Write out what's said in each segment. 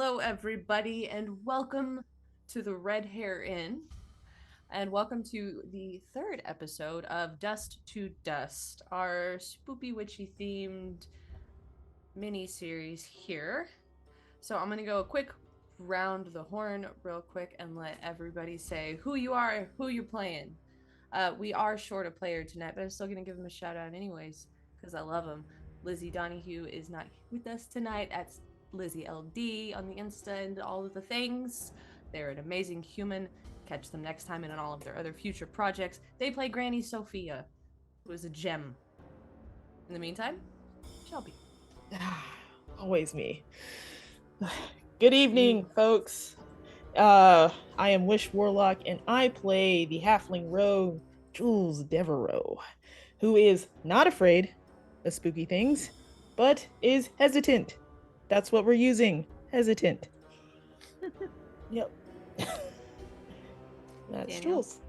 Hello, everybody, and welcome to the Red Hare Inn, and welcome to the third episode of Dust to Dust, our spoopy witchy themed mini series here. So I'm gonna go a quick round the horn, real quick, and let everybody say who you are, who you're playing. We are short a player tonight, but I'm still gonna give him a shout out anyways because I love him. Lizzie Donahue is not with us tonight. That's Lizzie LD on the Insta and all of the things. They're an amazing human. Catch them next time and in all of their other future projects. They play Granny Sophia, who is a gem. In the meantime, Shelby. Always me. Good evening, You. folks. I am Wish Warlock, and I play the halfling rogue Jules Devereaux, who is not afraid of spooky things, but is hesitant. That's what we're using. Hesitant. Yep. That's Daniel. Jules.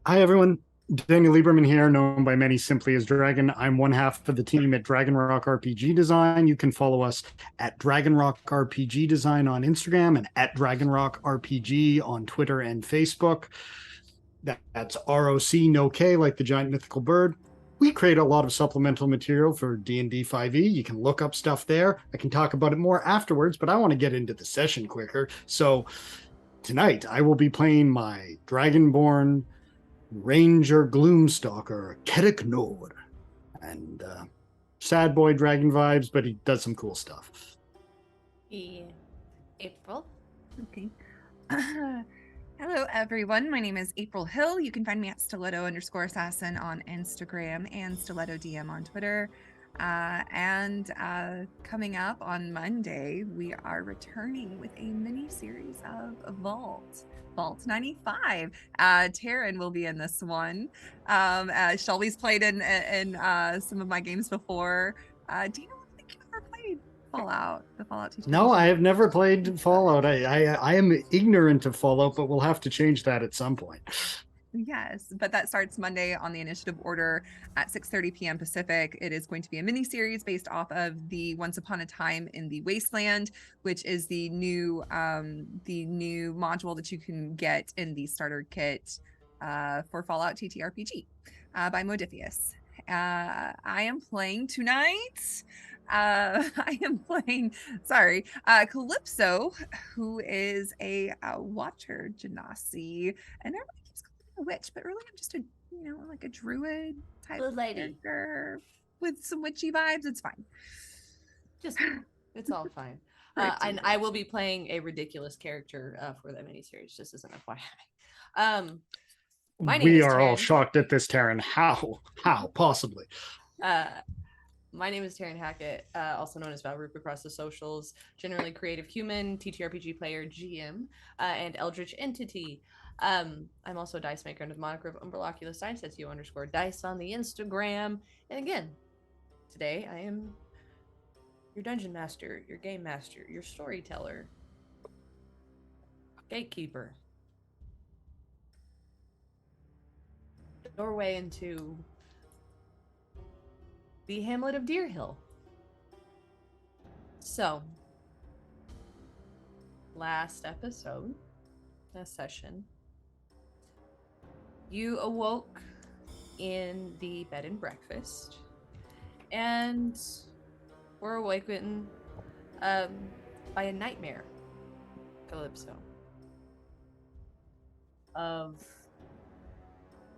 Hi, everyone. Daniel Lieberman here, known by many simply as Dragon. I'm one half of the team at Dragon Rock RPG Design. You can follow us at Dragon Rock RPG Design on Instagram and at Dragon Rock RPG on Twitter and Facebook. That's ROC, no K, like the giant mythical bird. We create a lot of supplemental material for D&D 5e. You can look up stuff there. I can talk about it more afterwards, but I want to get into the session quicker. So tonight, I will be playing my Dragonborn Ranger Gloomstalker, Kedik Nord. And sad boy dragon vibes, but he does some cool stuff. Yeah. April. Okay. Hello, everyone. My name is April Hill. You can find me at stiletto_assassin on Instagram and stiletto DM on Twitter. And coming up on Monday, we are returning with a mini series of Vault 95. Taryn will be in this one. Shelby's played in some of my games before. Do you know what I think you've ever played Fallout? The Fallout 2? No, I have never played Fallout. I am ignorant of Fallout, but we'll have to change that at some point. Yes, but that starts Monday on the initiative order at 6:30 p.m. Pacific. It is going to be a mini series based off of the Once Upon a Time in the Wasteland, which is the new module that you can get in the starter kit for Fallout TTRPG by Modifius. I am playing tonight. I am playing, Calypso, who is a water genasi, and everybody keeps calling me a witch, but really I'm just a like a druid type Good lady. character with some witchy vibes. It's fine. It's all fine. And I will be playing a ridiculous character for that miniseries, just as an FYI. My name We is are all Taryn. shocked at this, Taryn. How possibly? My name is Taryn Hackett, also known as Valroop across the socials, generally creative human, TTRPG player, GM, and Eldritch Entity. I'm also a dice maker under the moniker of Umbraloculus Dice. That's _dice on the Instagram. And again, today I am your dungeon master, your game master, your storyteller, gatekeeper, doorway into the hamlet of Deer Hill. So, last episode, last session, you awoke in the bed and breakfast and were awakened by a nightmare, Calypso, of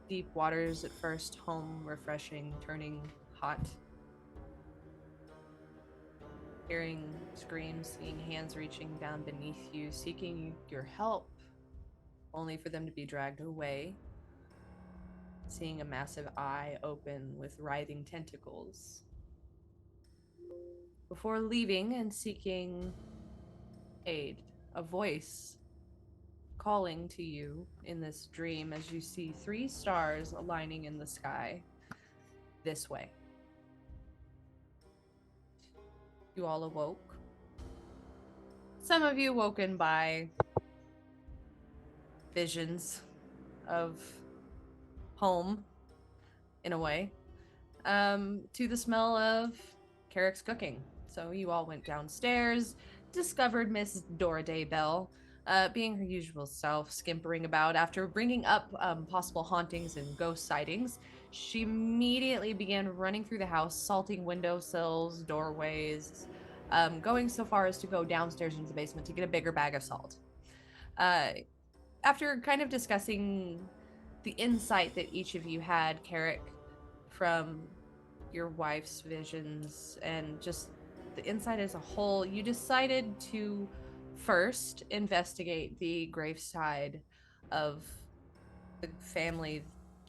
deep waters at first, home refreshing, turning hot. Hearing screams, seeing hands reaching down beneath you, seeking your help, only for them to be dragged away. Seeing a massive eye open with writhing tentacles. Before leaving and seeking aid, a voice calling to you in this dream as you see 3 stars aligning in the sky this way. You all awoke. Some of you woken by visions of home, in a way, to the smell of Carrick's cooking. So you all went downstairs, discovered Miss Dora Daybell, being her usual self, skimpering about. After bringing up possible hauntings and ghost sightings, she immediately began running through the house, salting windowsills, doorways, going so far as to go downstairs into the basement to get a bigger bag of salt. Uh, After kind of discussing the insight that each of you had, Carrick, from your wife's visions and just the insight as a whole, you decided to first investigate the graveside of the family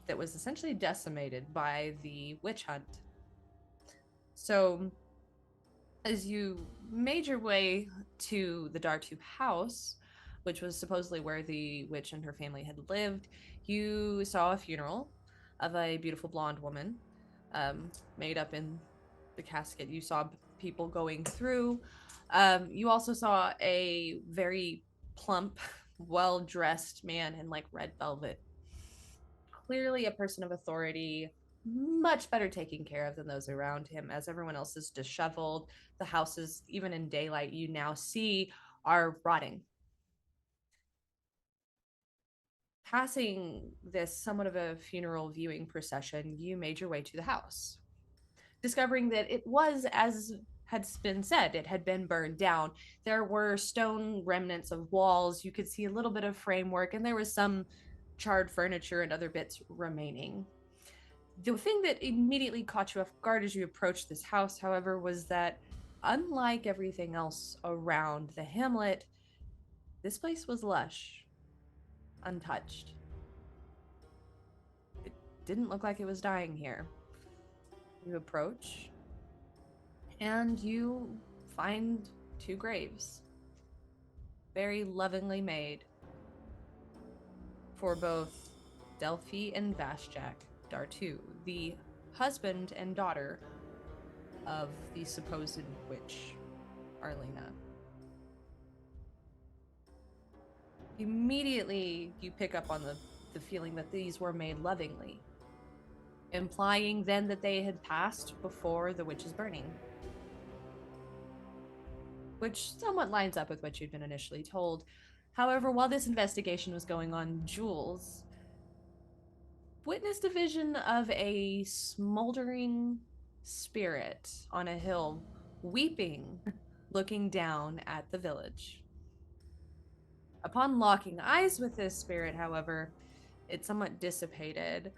that was essentially decimated by the witch hunt. So, as you made your way to the Dartu house, which was supposedly where the witch and her family had lived, you saw a funeral of a beautiful blonde woman, made up in the casket. You saw people going through. You also saw a very plump, well dressed man in like red velvet. Clearly a person of authority, much better taken care of than those around him, as everyone else is disheveled. The houses, even in daylight, you now see are rotting. Passing this somewhat of a funeral viewing procession, you made your way to the house, discovering that it was as had been said, it had been burned down. There were stone remnants of walls. You could see a little bit of framework, and there was some charred furniture and other bits remaining. The thing that immediately caught you off guard as you approached this house, however, was that unlike everything else around the hamlet, this place was lush, untouched. It didn't look like it was dying here. You approach, and you find two graves, very lovingly made, for both Delphi and Vashjak Dartu, the husband and daughter of the supposed witch, Arlena. Immediately, you pick up on the feeling that these were made lovingly, implying then that they had passed before the witch's burning. Which somewhat lines up with what you'd been initially told. However, while this investigation was going on, Jules witnessed a vision of a smoldering spirit on a hill, weeping, looking down at the village. Upon locking eyes with this spirit, however, it somewhat dissipated,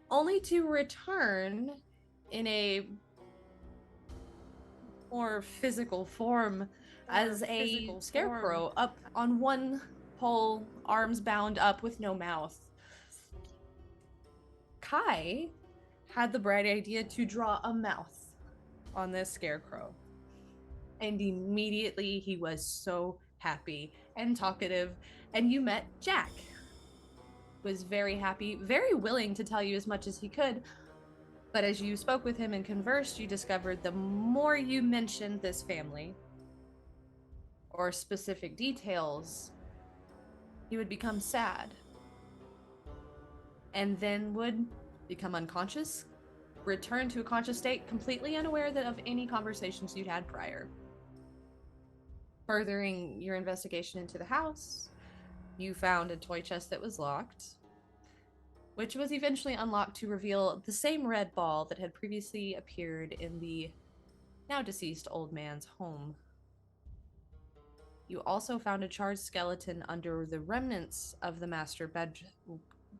only to return in a more physical form as a scarecrow up on one pole, arms bound up with no mouth. Kai had the bright idea to draw a mouth on this scarecrow. And immediately he was so happy and talkative. And you met Jack. Was very happy, very willing to tell you as much as he could. But as you spoke with him and conversed, you discovered the more you mentioned this family or specific details, he would become sad. And then would become unconscious, return to a conscious state, completely unaware of any conversations you'd had prior. Furthering your investigation into the house, you found a toy chest that was locked, which was eventually unlocked to reveal the same red ball that had previously appeared in the now deceased old man's home. You also found a charred skeleton under the remnants of the master bed,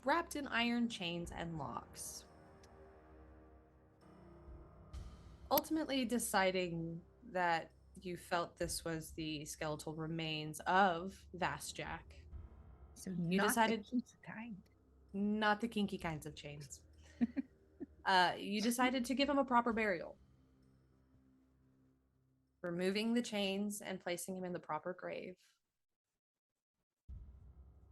wrapped in iron chains and locks. Ultimately deciding that you felt this was the skeletal remains of Vashjak. So You not decided- the kinky kind. Not the kinky kinds of chains. You decided to give him a proper burial, removing the chains and placing him in the proper grave.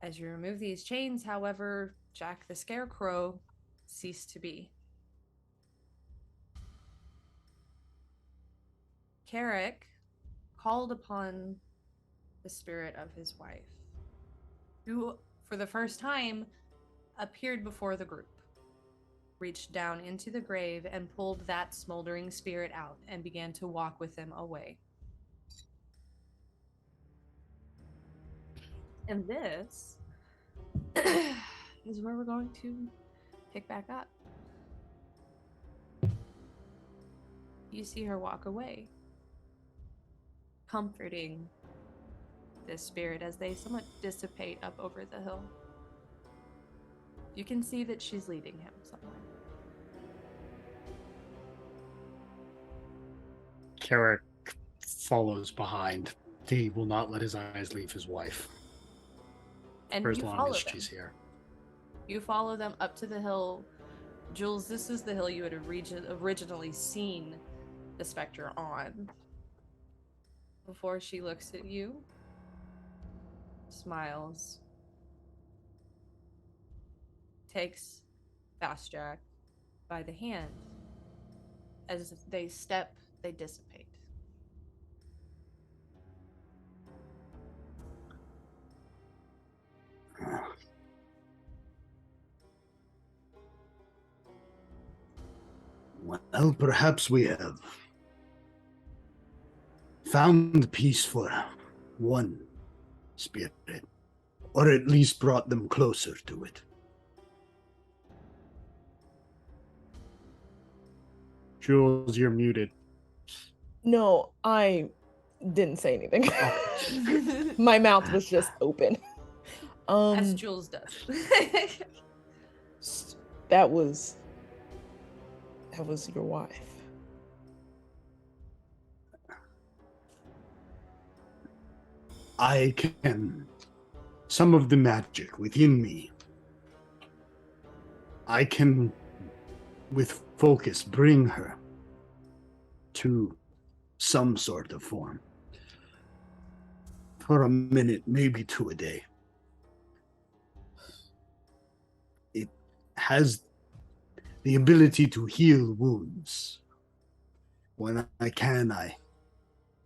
As you remove these chains, however, Jack the Scarecrow ceased to be. Carrick called upon the spirit of his wife, who, for the first time, appeared before the group, reached down into the grave and pulled that smoldering spirit out and began to walk with them away. And this is where we're going to pick back up. You see her walk away, comforting this spirit as they somewhat dissipate up over the hill. You can see that she's leading him somewhere. Carrick follows behind. He will not let his eyes leave his wife And for as you long follow as them. she's here. You follow them up to the hill. Jules, this is the hill you had originally seen the specter on. Before she looks at you, smiles, takes Fast Jack by the hand. As they step, they dissipate. Well, perhaps we have found peace for one spirit, or at least brought them closer to it. Jules, you're muted. No, I didn't say anything. Oh. My mouth was just open. As Jules does. That was your wife. I can. Some of the magic within me, I can, with focus, bring her to some sort of form. For a minute, maybe 2 a day. It has the ability to heal wounds. When I can, I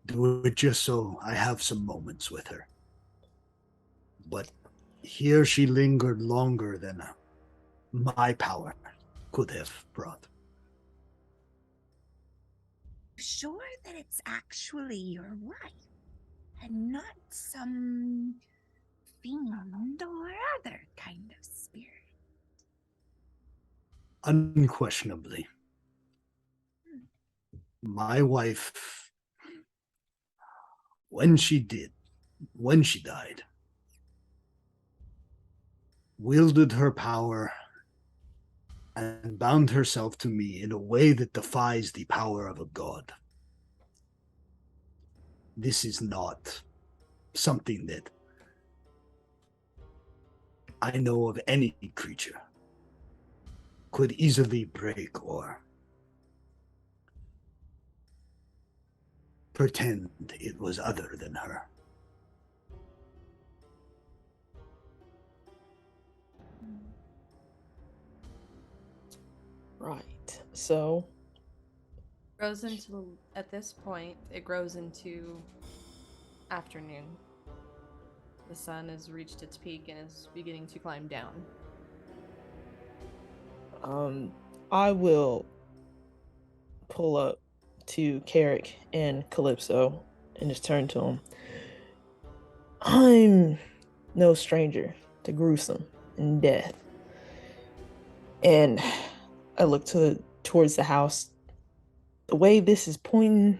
do it just so I have some moments with her. But here she lingered longer than my power could have brought. Sure that it's actually your wife and not some fiend or other kind of spirit? Unquestionably. My wife, when she died, wielded her power and bound herself to me in a way that defies the power of a god. This is not something that I know of any creature could easily break or pretend it was other than her. Right. So Grows into, at this point, it grows into afternoon. The sun has reached its peak and is beginning to climb down. I will pull up to Carrick and Calypso and just turn to him. I'm no stranger to gruesome and death. And I look towards the house. The way this is pointing,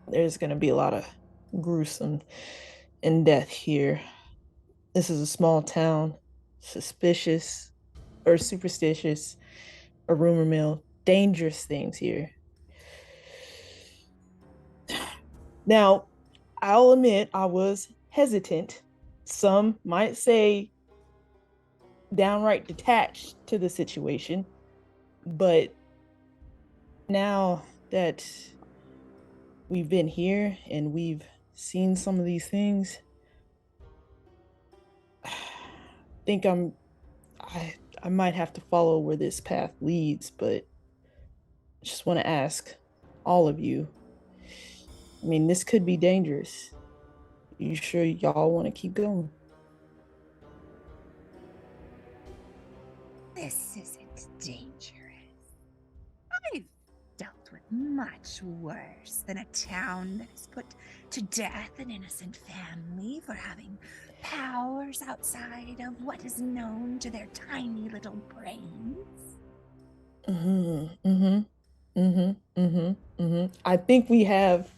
there's going to be a lot of gruesome and death here. This is a small town, suspicious or superstitious, a rumor mill, dangerous things here. Now, I'll admit I was hesitant. Some might say downright detached to the situation, but now that we've been here and we've seen some of these things, I think I might have to follow where this path leads, but I just want to ask all of you. I mean, this could be dangerous. You sure y'all want to keep going? This isn't dangerous. I've dealt with much worse than a town that has put to death an innocent family for having powers outside of what is known to their tiny little brains. I think we have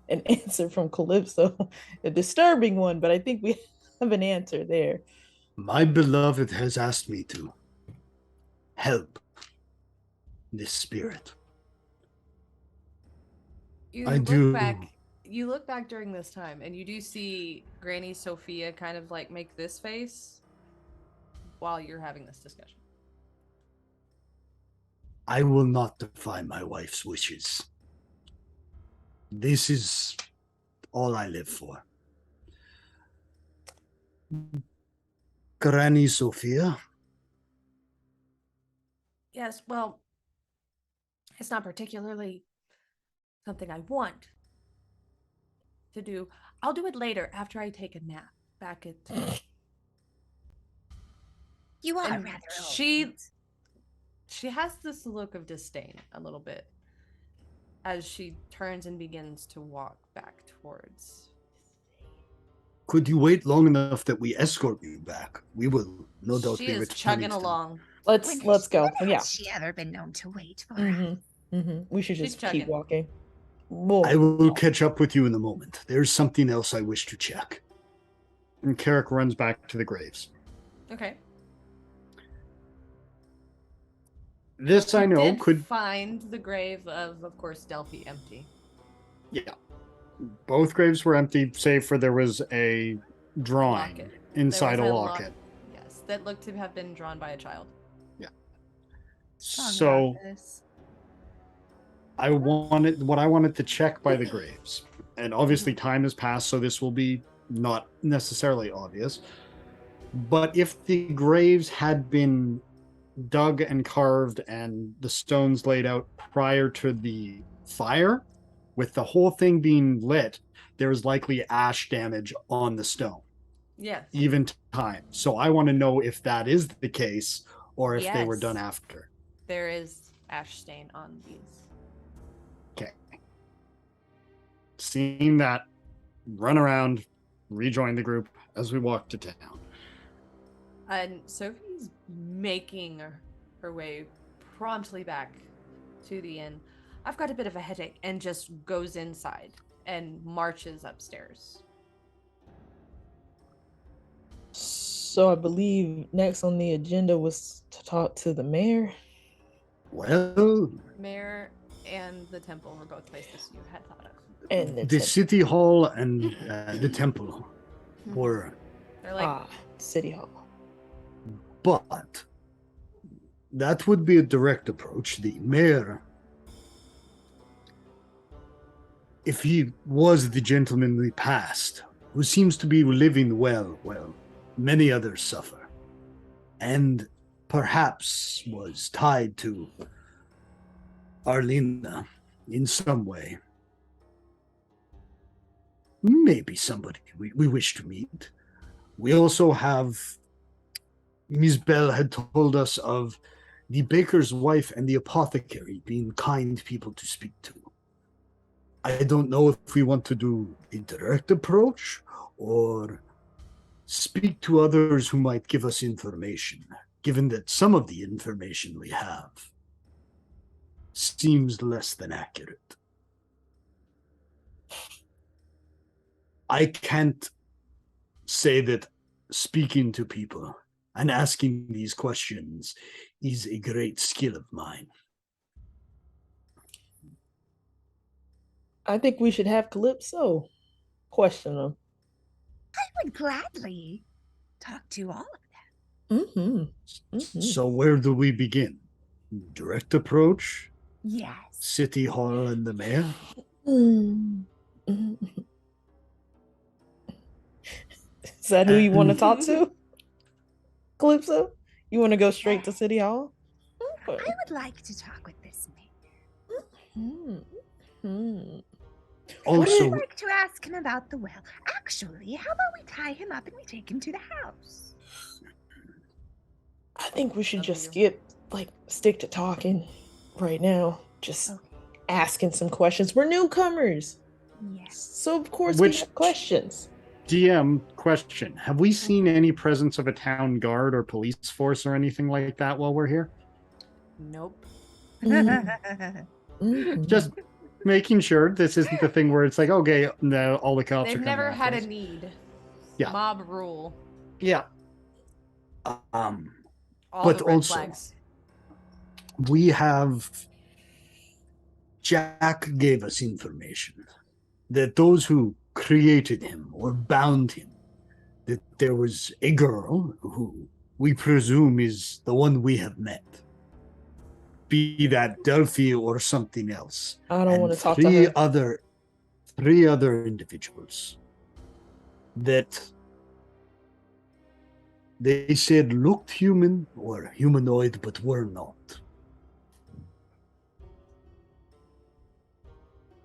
an answer from Calypso, a disturbing one, but I think we have an answer there. My beloved has asked me to help this spirit. You I look do. back. You look back during this time, and you do see Granny Sophia kind of like make this face while you're having this discussion. I will not defy my wife's wishes. This is all I live for. Granny Sophia? Yes, well, it's not particularly something I want to do. I'll do it later after I take a nap back at. You are And rather she old. she has this look of disdain a little bit as she turns and begins to walk back towards. Could you wait long enough that we escort you back? We will no doubt She be is returning chugging to them. along. Let's go. When Yeah. has she ever been known to wait for We should She's just keep chugging. walking. I will catch up with you in a moment. There's something else I wish to check. And Carrick runs back to the graves. Okay. This I You know did could find the grave of course, Delphi empty. Yeah. Both graves were empty, save for there was a drawing Locket. inside There a was locket. Yes, that looked to have been drawn by a child. So I wanted to check by the graves. And obviously time has passed, so this will be not necessarily obvious. But if the graves had been dug and carved and the stones laid out prior to the fire, with the whole thing being lit, there is likely ash damage on the stone. Yes. Even time. So I want to know if that is the case or if they were done Yes. after. There is ash stain on these. Okay. Seeing that, run around, rejoin the group as we walk to town. And Sophie's making her way promptly back to the inn. I've got a bit of a headache, and just goes inside and marches upstairs. So I believe next on the agenda was to talk to the mayor. Well, Mayor and the temple were both places you had thought of. And the city hall and the temple were, They're like, City Hall. but that would be a direct approach. The mayor, if he was the gentlemanly past, who seems to be living well, many others suffer, and perhaps was tied to Arlena in some way. Maybe somebody we wish to meet. We also have, Ms. Bell had told us of the baker's wife and the apothecary being kind people to speak to. I don't know if we want to do a direct approach or speak to others who might give us information, given that some of the information we have seems less than accurate. I can't say that speaking to people and asking these questions is a great skill of mine. I think we should have Calypso question them. I would gladly talk to all of them. So where do we begin? Direct approach? Yes. City Hall and the mayor? Is that who you want to talk to? Calypso? You want to go straight to City Hall? I would like to talk with this man. Also, I'd like to ask him about the well. Actually, how about we tie him up and we take him to the house? I think we should just stick to talking right now. Just asking some questions. We're newcomers. Yes. So of course we Which have questions. DM question: have we seen any presence of a town guard or police force or anything like that while we're here? Nope. Just making sure this isn't the thing where it's like, okay, no, all the cops They've are coming never after had us. a need. Yeah. Mob rule. Yeah. All But the red also, flags. we have Jack gave us information that those who created him or bound him, that there was a girl who we presume is the one we have met, be that Delphi or something else. I don't want to talk to three her. three other individuals that they said looked human or humanoid but were not.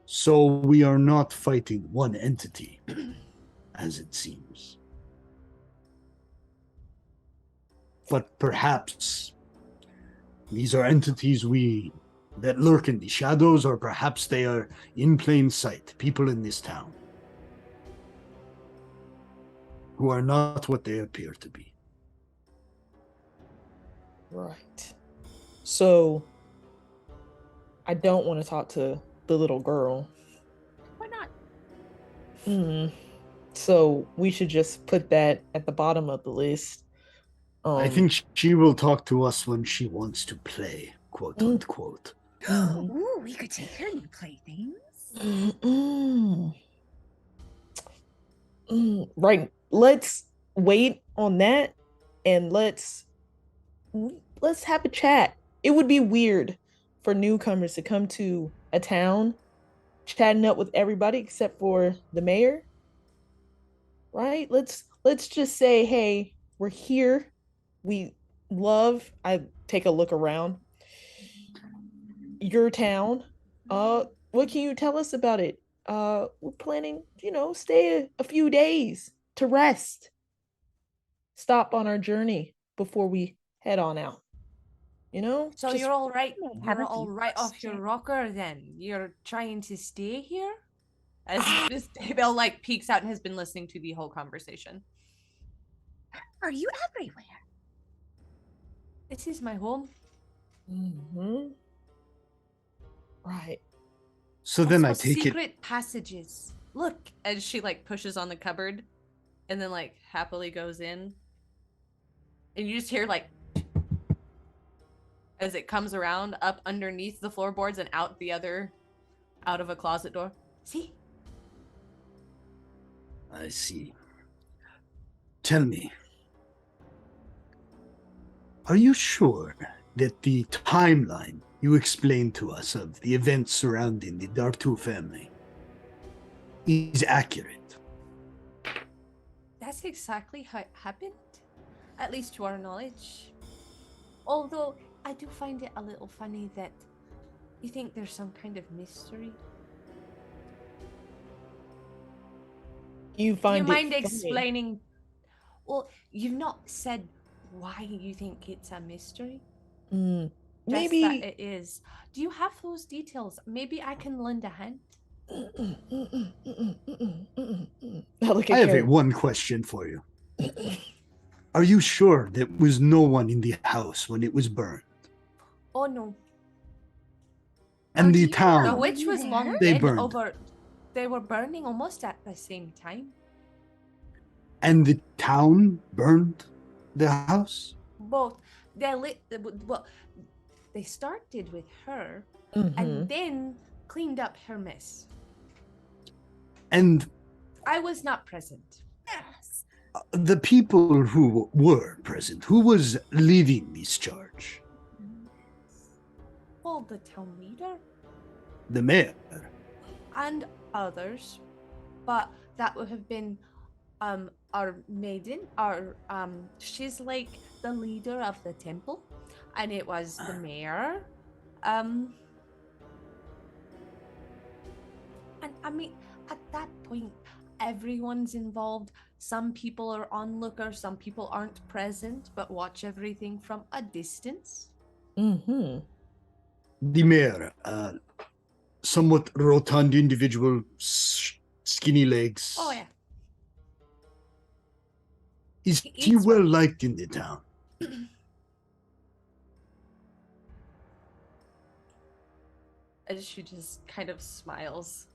So we are not fighting one entity, as it seems. But perhaps these are entities that lurk in the shadows, or perhaps they are in plain sight, people in this town who are not what they appear to be. Right. So I don't want to talk to the little girl. Why not? So we should just put that at the bottom of the list. I think she will talk to us when she wants to play, quote unquote. Ooh, we could take her new playthings. Right. Let's wait on that and let's have a chat. It would be weird for newcomers to come to a town chatting up with everybody except for the mayor. Right? Let's just say, hey, we're here. I take a look around your town. What can you tell us about it? We're planning, stay a few days to rest. Stop on our journey before we head on out. So Just you're all right. have You're a all few right off your questions. rocker then. You're trying to stay here? As Miss Daybell like peeks out and has been listening to the whole conversation. Are you everywhere? This is my home. Right. So then I Also, take it. secret passages. Look, as she like pushes on the cupboard and then like happily goes in. And you just hear like as it comes around up underneath the floorboards and out of a closet door. See? I see. Tell me, are you sure that the timeline you explained to us of the events surrounding the Dartu family is accurate? That's exactly how it happened. At least to our knowledge. Although I do find it a little funny that you think there's some kind of mystery. You Do find you it mind funny. explaining? Well, you've not said why you think it's a mystery. Just Maybe that it is. Do you have those details? Maybe I can lend a hand. I have one question for you. Are you sure there was no one in the house when it was burned? Oh no. And the The town, witch was long They dead burned. They were burning almost at the same time. and the town burned the house? Both. Well, they started with her and then cleaned up her mess. And I was not present. Yes. the people who were present, who was leading this charge? Well, the town leader The mayor. and others, but that would have been our maiden. She's like the leader of the temple, and it was the mayor. And I mean, at that point, everyone's involved. Some people are onlookers, some people aren't present, but watch everything from a distance. The mayor somewhat rotund individual, skinny legs. Oh yeah. Is He he eats well well. liked in the town? And she just kind of smiles.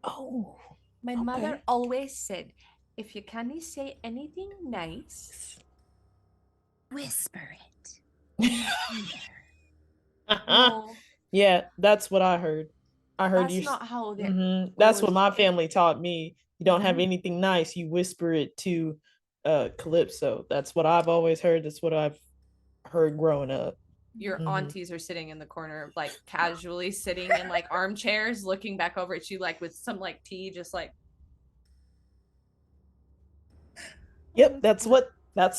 Oh, My okay. mother always said, if you can't say anything nice, Whisper it. no, Yeah, that's what I heard. I heard that's you. not how that That's what goes. my family taught me. You don't have Mhm. anything nice, you whisper it to Calypso. That's what I've always heard. That's what I've heard growing up. Your Mhm. aunties are sitting in the corner, like casually sitting in like armchairs, looking back over at you, like with some like tea, just like. Yep, that's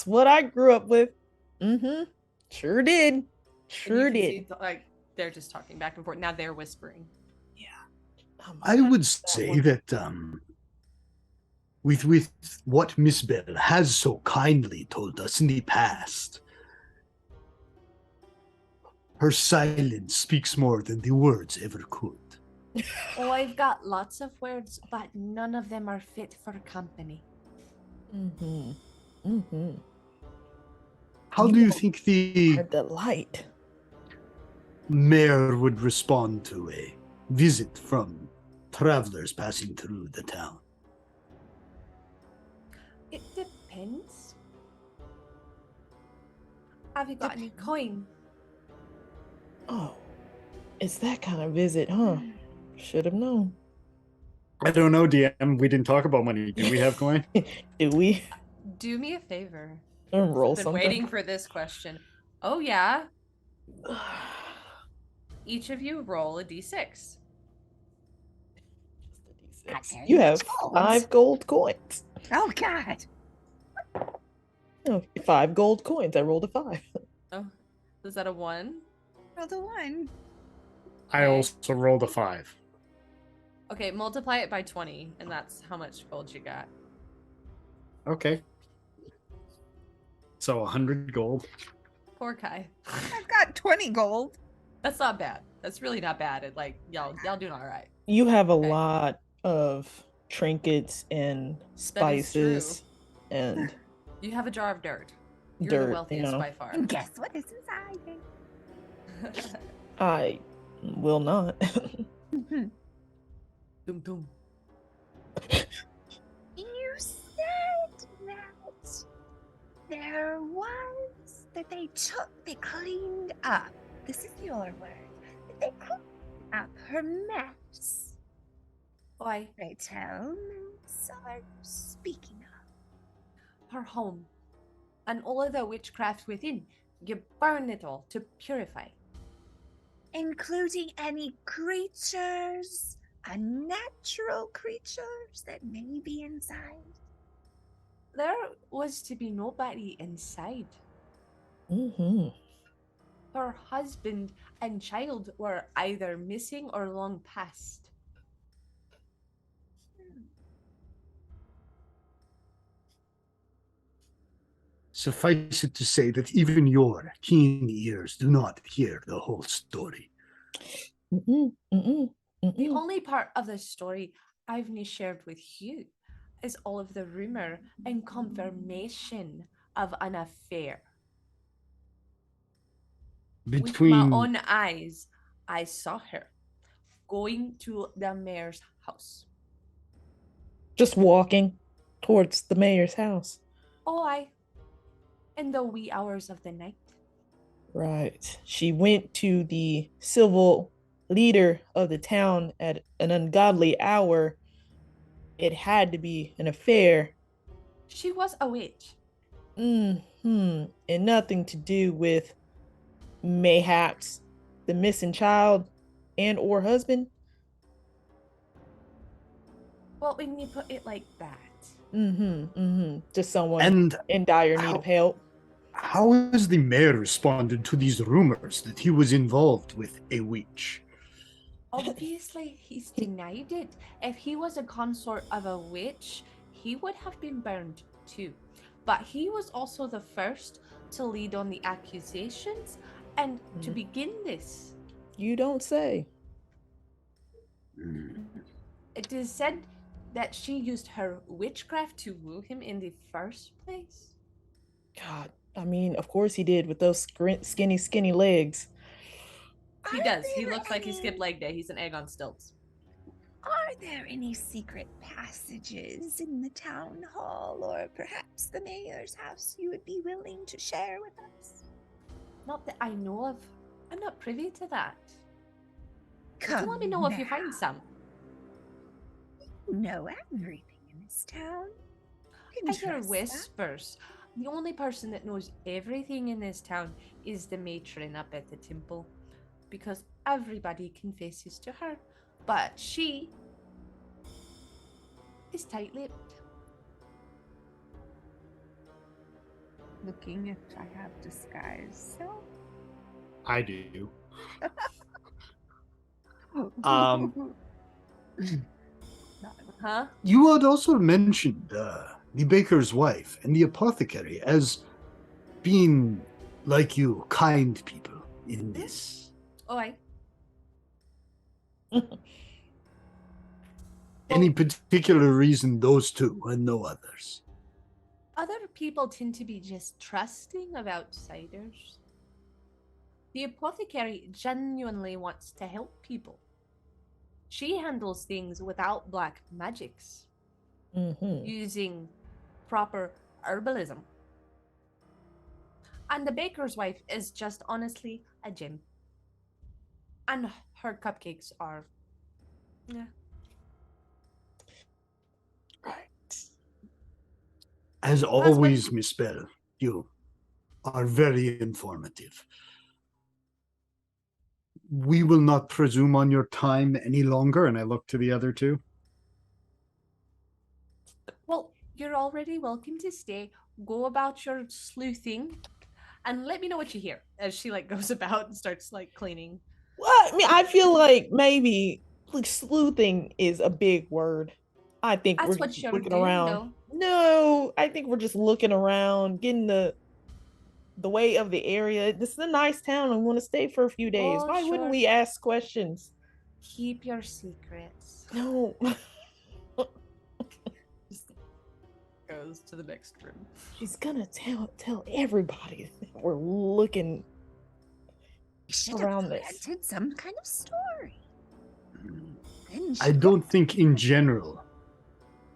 what I grew up with. Sure did. And you Sure can did. see like they're just talking back and forth. Now they're whispering. I would say that with what Miss Bell has so kindly told us in the past, her silence speaks more than the words ever could. Oh, I've got lots of words, but none of them are fit for company. How do you think the Are delight. mayor would respond to a visit from travelers passing through the town? It depends. Have you got any coin? Oh, it's that kind of visit, huh? Should have known. I don't know, DM. We didn't talk about money. Do we have coin? Do we Do me a favor. roll I've been something? waiting for this question. Oh yeah. Each of you roll a d6. You have Gold. 5 gold coins. Oh God. Oh, 5 gold coins. I rolled a 5. Oh, is that a 1? Roll the one. I also rolled a 5. Okay, multiply it by 20, and that's how much gold you got. Okay. So 100 gold. Poor Kai. I've got 20 gold. That's not bad. That's really not bad. It like y'all doing all right. You have a Okay. lot of trinkets and spices and You have a jar of dirt. You're dirt, the wealthiest by far. And guess what is inside it? I will not. Dum dum. You said that there was that they cleaned up. This is your word. That they cleaned up her mess. Why? Pray tell, mess are speaking of. Her home. And all of the witchcraft within. You burn it all to purify. Including any creatures, unnatural creatures that may be inside. There was to be nobody inside. Her husband and child were either missing or long past. Suffice it to say that even your keen ears do not hear the whole story. The only part of the story I've shared with you is all of the rumor and confirmation of an affair. With my own eyes, I saw her going to the mayor's house. Just walking towards the mayor's house. Oh, in the wee hours of the night. Right. She went to the civil leader of the town at an ungodly hour. It had to be an affair. She was a witch. And nothing to do with mayhaps the missing child and or husband. Well, when you put it like that. Just someone in dire need of help. How has the mayor responded to these rumors that he was involved with a witch? Obviously, he's denied it. If he was a consort of a witch, he would have been burned too. But he was also the first to lead on the accusations and to begin this. You don't say. It is said that she used her witchcraft to woo him in the first place. God, I mean, of course he did with those skinny legs. He Are does. He there looks like he skipped any- leg day. He's an egg on stilts. Are there any secret passages in the town hall or perhaps the mayor's house you would be willing to share with us? Not that I know of. I'm not privy to that. But Come you let me know if you now. find some. You know everything in this town. You can I hear trust that. whispers. The only person that knows everything in this town is the matron up at the temple, because everybody confesses to her. But she is tight-lipped. Looking if I have disguise. So. I do. Huh? You had also mentioned the baker's wife and the apothecary as being, like you, kind people in this. Oh, I. Any particular reason those two and no others? Other people tend to be just trusting of outsiders. The apothecary genuinely wants to help people. She handles things without black magics, using proper herbalism. And the baker's wife is just honestly a gem. And her cupcakes are. Yeah. Right. As always, Miss Bell, you are very informative. We will not presume on your time any longer, and I look to the other two. Well, you're already welcome to stay. Go about your sleuthing and let me know what you hear as she like goes about and starts like cleaning. Well, I mean, I feel like maybe like sleuthing is a big word. I think That's we're what you're looking doing, around. though. No, I think we're just looking around, getting the way of the area. This is a nice town. I want to stay for a few days. Oh, Why wouldn't sure. we ask questions? Keep your secrets. No. Just goes to the next room. She's gonna tell everybody that we're looking You should around have this. planted some kind of story. Then I don't think in general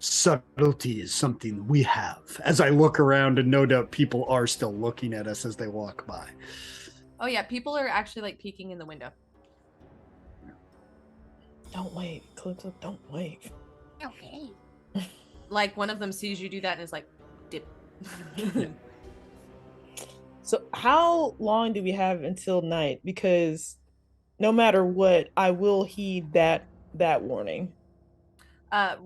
subtlety is something we have. As I look around, and no doubt people are still looking at us as they walk by. Oh yeah, people are actually like peeking in the window. Don't wave, Calypso. Don't wave. Okay. Like one of them sees you do that and is like, dip. So how long do we have until night? Because no matter what, I will heed that warning.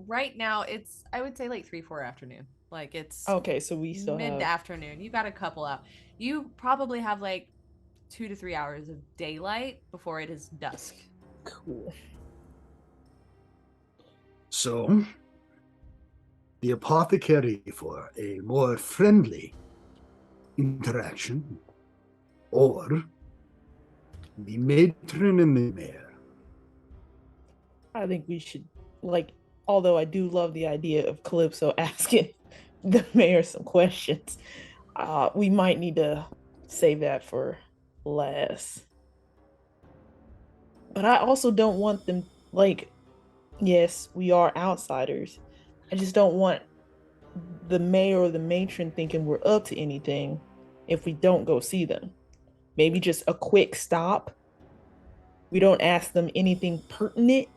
Right now it's I would say like 3-4 afternoon. Like it's Okay, so we still have mid-afternoon. You got a couple out. You probably have like 2 to 3 hours of daylight before it is dusk. cool. So, the apothecary for a more friendly interaction, or the matron and the mayor. I think we should, like, although I do love the idea of Calypso asking the mayor some questions, we might need to save that for last. But I also don't want them, like, yes, we are outsiders. I just don't want the mayor or the matron thinking we're up to anything if we don't go see them. Maybe just a quick stop. We don't ask them anything pertinent.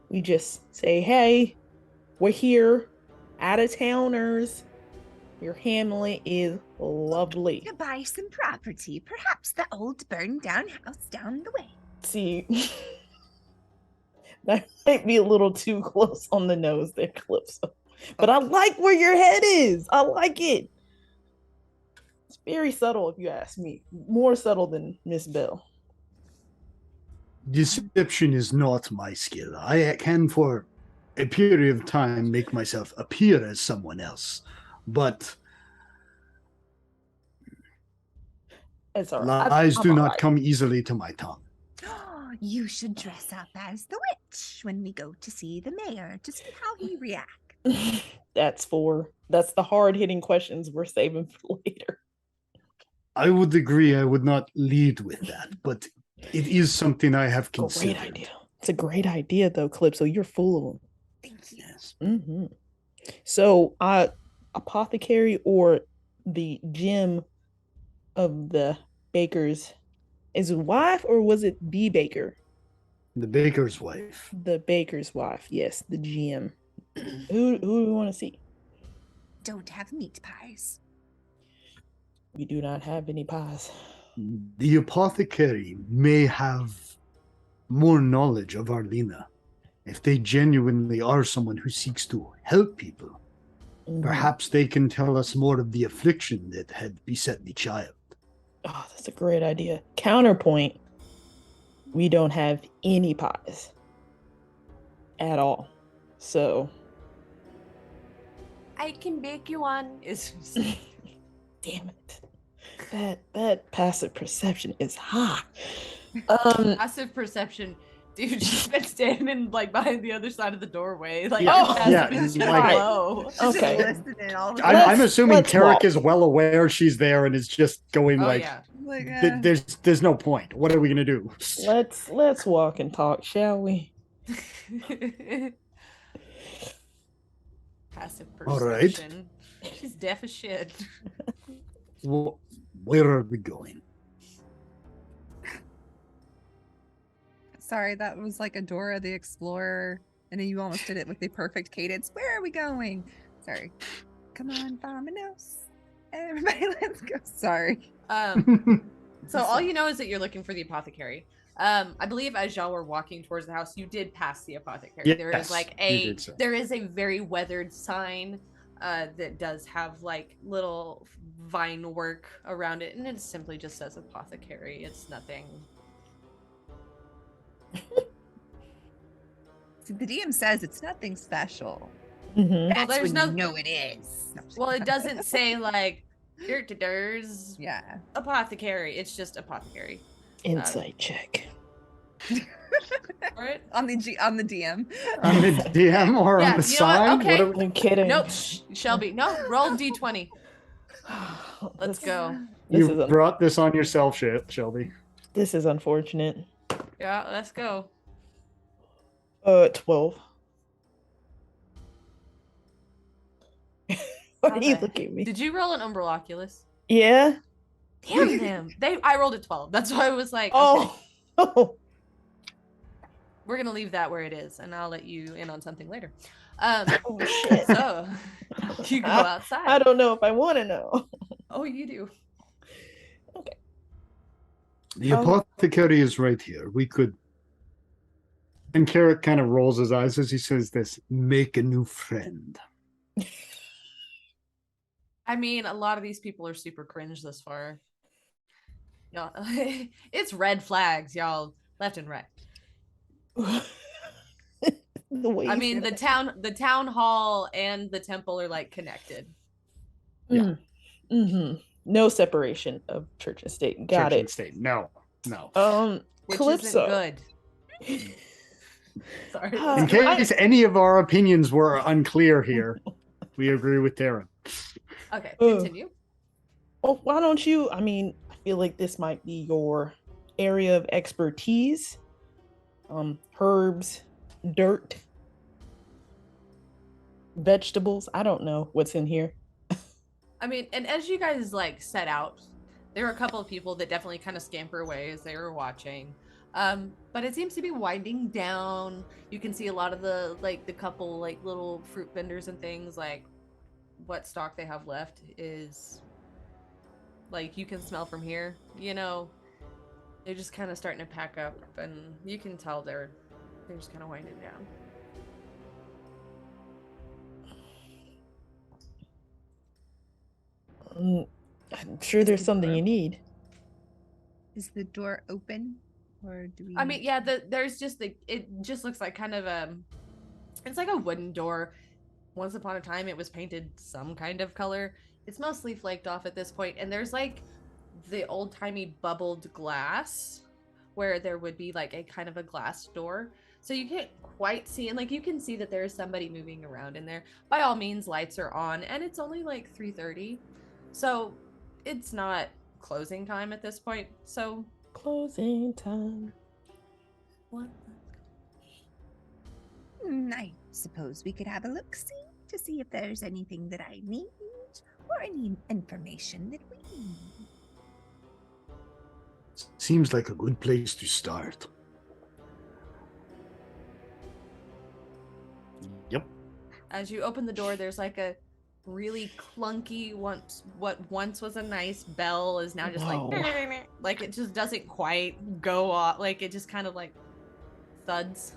We just say, hey, we're here, out of towners. Your hamlet is lovely. To buy some property, perhaps the old burned down house down the way. See, that might be a little too close on the nose there, Calypso. But I like where your head is. I like it. It's very subtle, if you ask me. More subtle than Miss Bell. Deception is not my skill. I can, for a period of time, make myself appear as someone else. But It's all right. lies I'm do all not right. come easily to my tongue. You should dress up as the witch when we go to see the mayor to see how he reacts. That's the hard hitting questions we're saving for later. I would agree. I would not lead with that, but it is something I have considered. Great idea. It's a great idea, though, Calypso. You're full of them. Thank you. Yes. Mm-hmm. So, apothecary or the gem of the baker's is wife, or was it the baker? The baker's wife. The baker's wife. Yes, the gem. Who do we want to see? Don't have meat pies. We do not have any pies. The apothecary may have more knowledge of Arlena. If they genuinely are someone who seeks to help people, Mhm. perhaps they can tell us more of the affliction that had beset the child. Oh, that's a great idea. Counterpoint, we don't have any pies at all. So, I can bake you one. Is damn it. That passive perception is high. passive perception. Dude, she's been standing like behind the other side of the doorway. Like, Yeah, passive yeah, is just like- low. Okay. Just listening all the I'm Let's- assuming let's Tarek walk. is well aware she's there and is just going Oh like, yeah. Like, there's no point. What are we gonna do? Let's walk and talk, shall we? Passive All right. perception. She's deaf as shit. Where are we going? sorry, that was like a Dora the Explorer, and then you almost did it with the perfect cadence. Where are we going? Sorry. Come on, Vominos. Everybody, let's go. Sorry. So all you know is that you're looking for the apothecary. I believe as y'all were walking towards the house, you did pass the apothecary. There is Yes, like you did so. there is a very weathered sign that does have like little vine work around it, and it simply just says apothecary. It's nothing. See, the DM says it's nothing special. Mhm. That's there's when no- you know it is. No, Well, it doesn't say like there's Yeah. apothecary. It's just apothecary. Insight check. Right? On the DM. On the DM or Yeah, on the you know what? sign? Okay. What are we- I'm kidding. Nope, Shelby. No, roll d20. Let's This- go. This You is brought this on yourself, Shelby. this is unfortunate. Yeah, let's go. 12. Why are you Okay. looking at me? Did you roll an Umbraloculus? Yeah. Damn them. I rolled a 12. That's why I was like, okay, Oh. we're gonna leave that where it is, and I'll let you in on something later. Oh shit. So you go outside. I don't know if I want to know. Oh, you do. The Oh. apothecary is right here. We could. And Carrick kind of rolls his eyes as he says this, make a new friend. I mean, a lot of these people are super cringe this far. Y'all, it's red flags, y'all, left and right. The way I you mean, said the town hall and the temple are like connected. it. Mhm. No separation of church and state. Got Church and it. state. No. Which Calypso. isn't good. Sorry. Uh, In case any of our opinions were unclear here, we agree with Darren. Okay, Ugh. continue. Well, why don't you? I mean, I feel like this might be your area of expertise. Herbs, dirt, vegetables. I don't know what's in here. I mean, and as you guys like set out, there were a couple of people that definitely kind of scamper away as they were watching. But it seems to be winding down. You can see a lot of the couple like little fruit vendors and things, like what stock they have left is like you can smell from here, you know. They're just kind of starting to pack up, and you can tell they're just kind of winding down. I'm sure there's something you need. Is the door open, or do we? I mean, yeah, there's just it just looks like kind of it's like a wooden door. Once upon a time, it was painted some kind of color. It's mostly flaked off at this point, and there's like the old timey bubbled glass, where there would be like a kind of a glass door. So you can't quite see, and like you can see that there is somebody moving around in there. By all means, lights are on, and it's only like 3:30, so it's not closing time at this point. So Closing time. what? I suppose we could have a look-see to see if there's anything that I need or any information that we need. Seems like a good place to start. Yep. As you open the door, there's like a really clunky what once was a nice bell is now just Whoa. like it just doesn't quite go off, like it just kind of like thuds,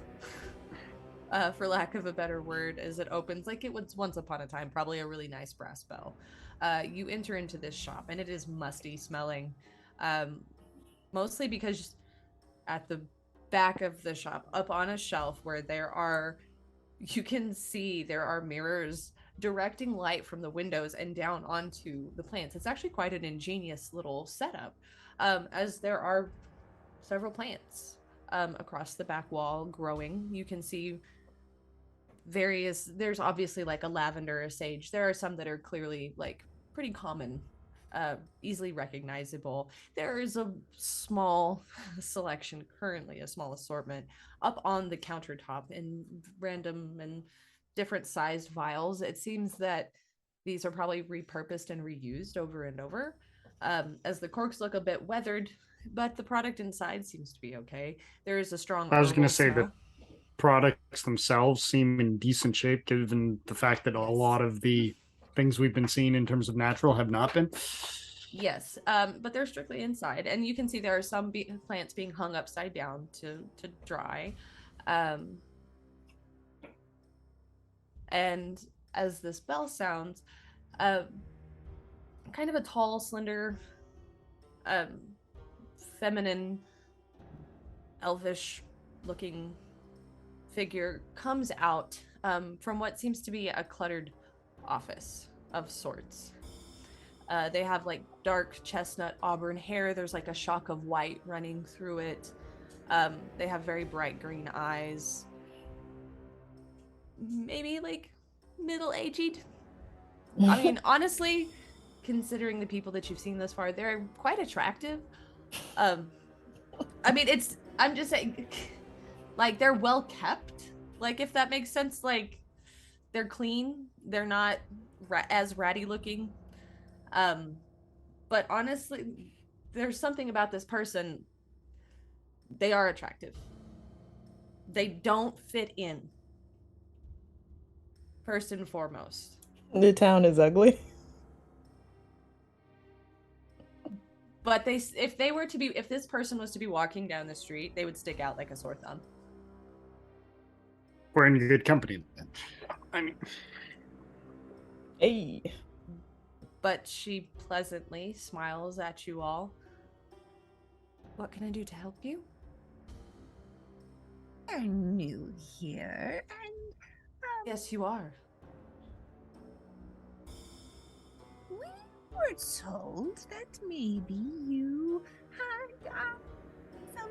for lack of a better word, as it opens like it was once upon a time probably a really nice brass bell. You enter into this shop and it is musty smelling, mostly because at the back of the shop, up on a shelf where you can see there are mirrors directing light from the windows and down onto the plants. It's actually quite an ingenious little setup, as there are several plants across the back wall growing. You can see there's obviously like a lavender, a sage. There are some that are clearly like pretty common, easily recognizable. There is a small selection, currently a small assortment up on the countertop in random and different sized vials. It seems that these are probably repurposed and reused over and over, as the corks look a bit weathered, but the product inside seems to be okay. There is a strong I was going herbal to say smell. that products themselves seem in decent shape, given the fact that a Yes. lot of the things we've been seeing in terms of natural have not been. Yes, but they're strictly inside, and you can see there are some plants being hung upside down to dry. And as this bell sounds, uh, kind of a tall, slender, um, feminine, elvish-looking figure comes out from what seems to be a cluttered office of sorts. They have like dark chestnut auburn hair. There's like a shock of white running through it. They have very bright green eyes. Maybe like middle-aged. I mean, honestly, considering the people that you've seen thus far, they're quite attractive. I mean, I'm just saying, like, they're well kept. Like, if that makes sense, like, they're clean. They're not as ratty looking. But honestly, there's something about this person. They are attractive. They don't fit in. First and foremost. The town is ugly. But if this person was to be walking down the street, they would stick out like a sore thumb. We're in good company then. I mean, Hey. But she pleasantly smiles at you all. What can I do to help you? You're new here, and Yes, you are. we were told that maybe you had some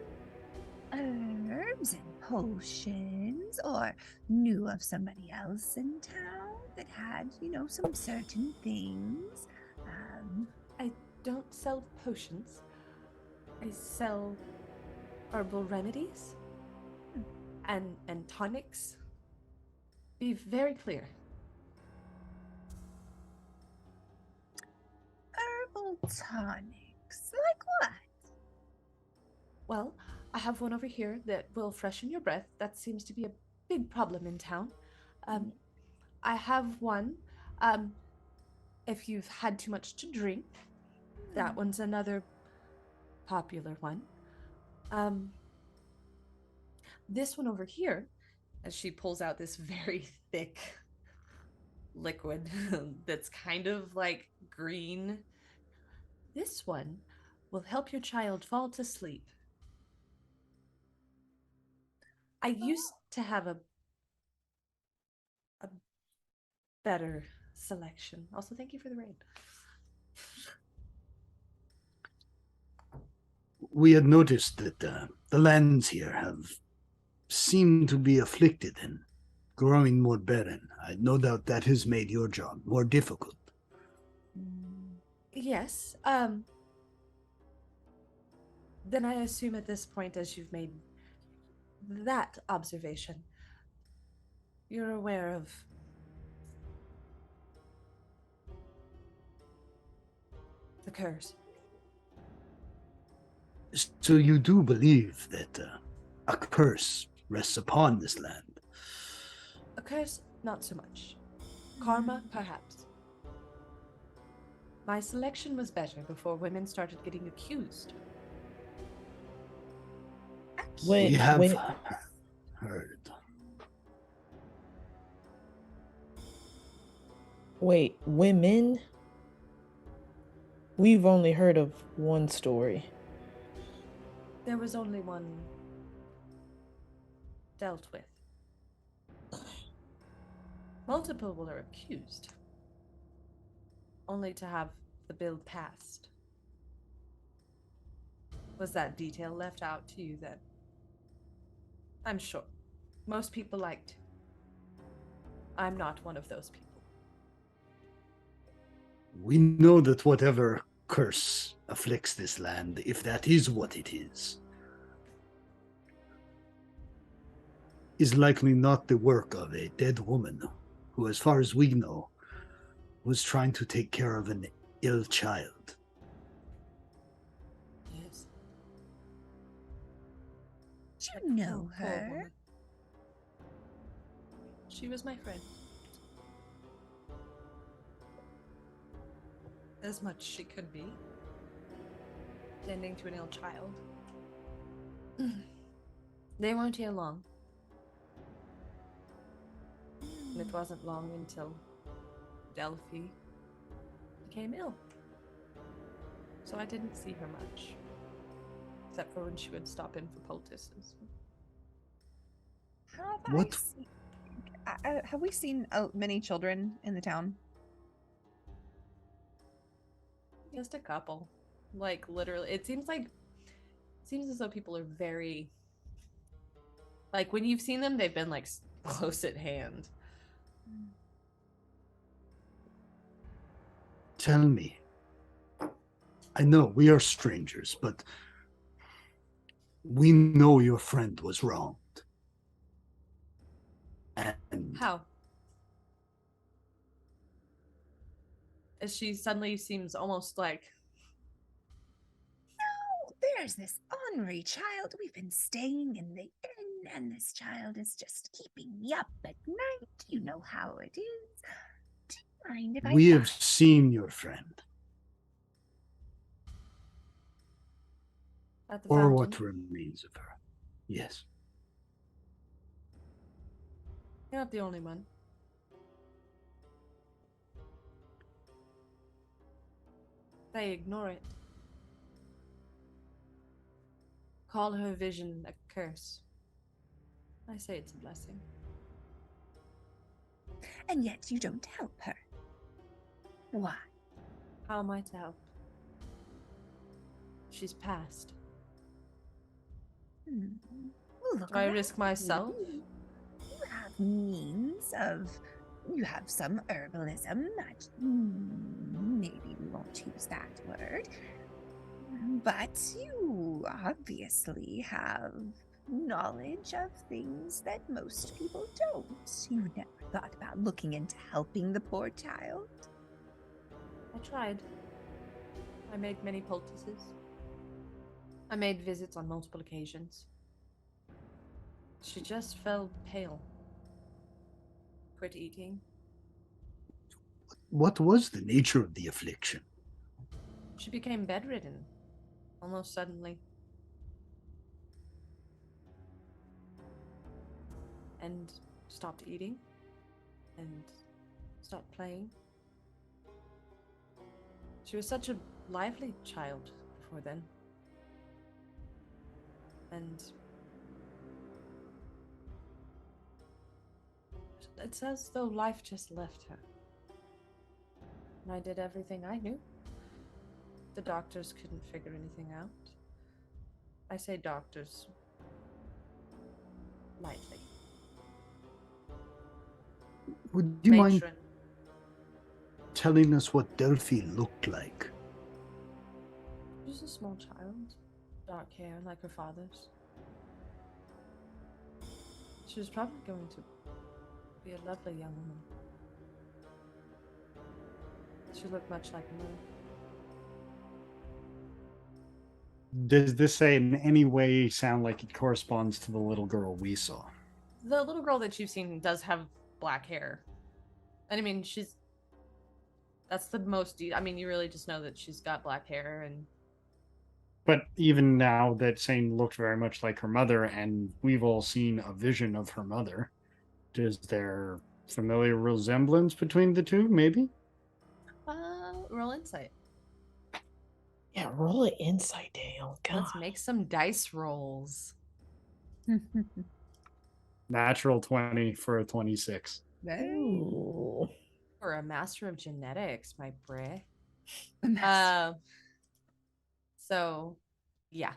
herbs and potions, or knew of somebody else in town that had, some certain things. I don't sell potions. I sell herbal remedies and tonics. Be very clear. Herbal tonics, like what? Well, I have one over here that will freshen your breath. That seems to be a big problem in town. I have one. If you've had too much to drink, that one's another popular one. This one over here, as she pulls out this very thick liquid that's kind of like green. This one will help your child fall to sleep. I used to have a better selection. Also, thank you for the raid. we had noticed that the lands here have seemed to be afflicted and growing more barren. No doubt that has made your job more difficult. Yes. Then I assume at this point, as you've made that observation, you're aware of the curse. So you do believe that a curse rests upon this land? A curse, not so much. Karma, perhaps. My selection was better before women started getting accused. We have When heard. wait, women? We've only heard of one story. There was only one dealt with. Multiple were accused, only to have the bill passed. Was that detail left out to you then? I'm sure. Most people liked. I'm not one of those people. We know that whatever curse afflicts this land, if that is what it is likely not the work of a dead woman who, as far as we know, was trying to take care of an ill child. Yes. Do you know Poor her? woman. She was my friend. As much she could be. Tending to an ill child. They weren't here long. And it wasn't long until Delphi became ill. So I didn't see her much. Except for when she would stop in for poultices. What? Have we seen many children in the town? Just a couple. Like, literally. It seems as though people are very... Like, when you've seen them, they've been, like, close at hand. Tell me. I know we are strangers, but we know your friend was wronged. And How? As she suddenly seems almost like... Oh, there's this ornery child. We've been staying in the inn, and this child is just keeping me up at night. You know how it is. Do you mind if I we have buy- seen your friend, At the or fountain. what remains of her. Yes. You're not the only one. They ignore it. Call her vision a curse. I say it's a blessing. And yet you don't help her. Why? How am I to help? She's passed. Well, look Do I around risk myself? you. You have means of. You have some herbalism that maybe we won't use that word. But you obviously have knowledge of things that most people don't. You never thought about looking into helping the poor child. I tried. I made many poultices. I made visits on multiple occasions. She just fell pale. Quit eating. What was the nature of the affliction? She became bedridden. Almost suddenly. And stopped eating. And stopped playing. She was such a lively child before then. And it's as though life just left her. And I did everything I knew. The doctors couldn't figure anything out. I say doctors lightly. Would you mind Matron. telling us what Delphi looked like? She's a small child. Dark hair like her father's. She was probably going to be a lovely young woman. She looked much like her mother. Does this say in any way sound like it corresponds to the little girl we saw? The little girl that you've seen does have black hair. And I mean, that's the most, I mean, you really just know that she's got black hair and. But even now, that same looked very much like her mother, and we've all seen a vision of her mother. Is there familiar resemblance between the two, maybe? Roll insight. Yeah, roll an insight, Dale. God. Let's make some dice rolls. Natural 20 for a 26. Ooh. For a master of genetics, my bray. Mess. So, yeah.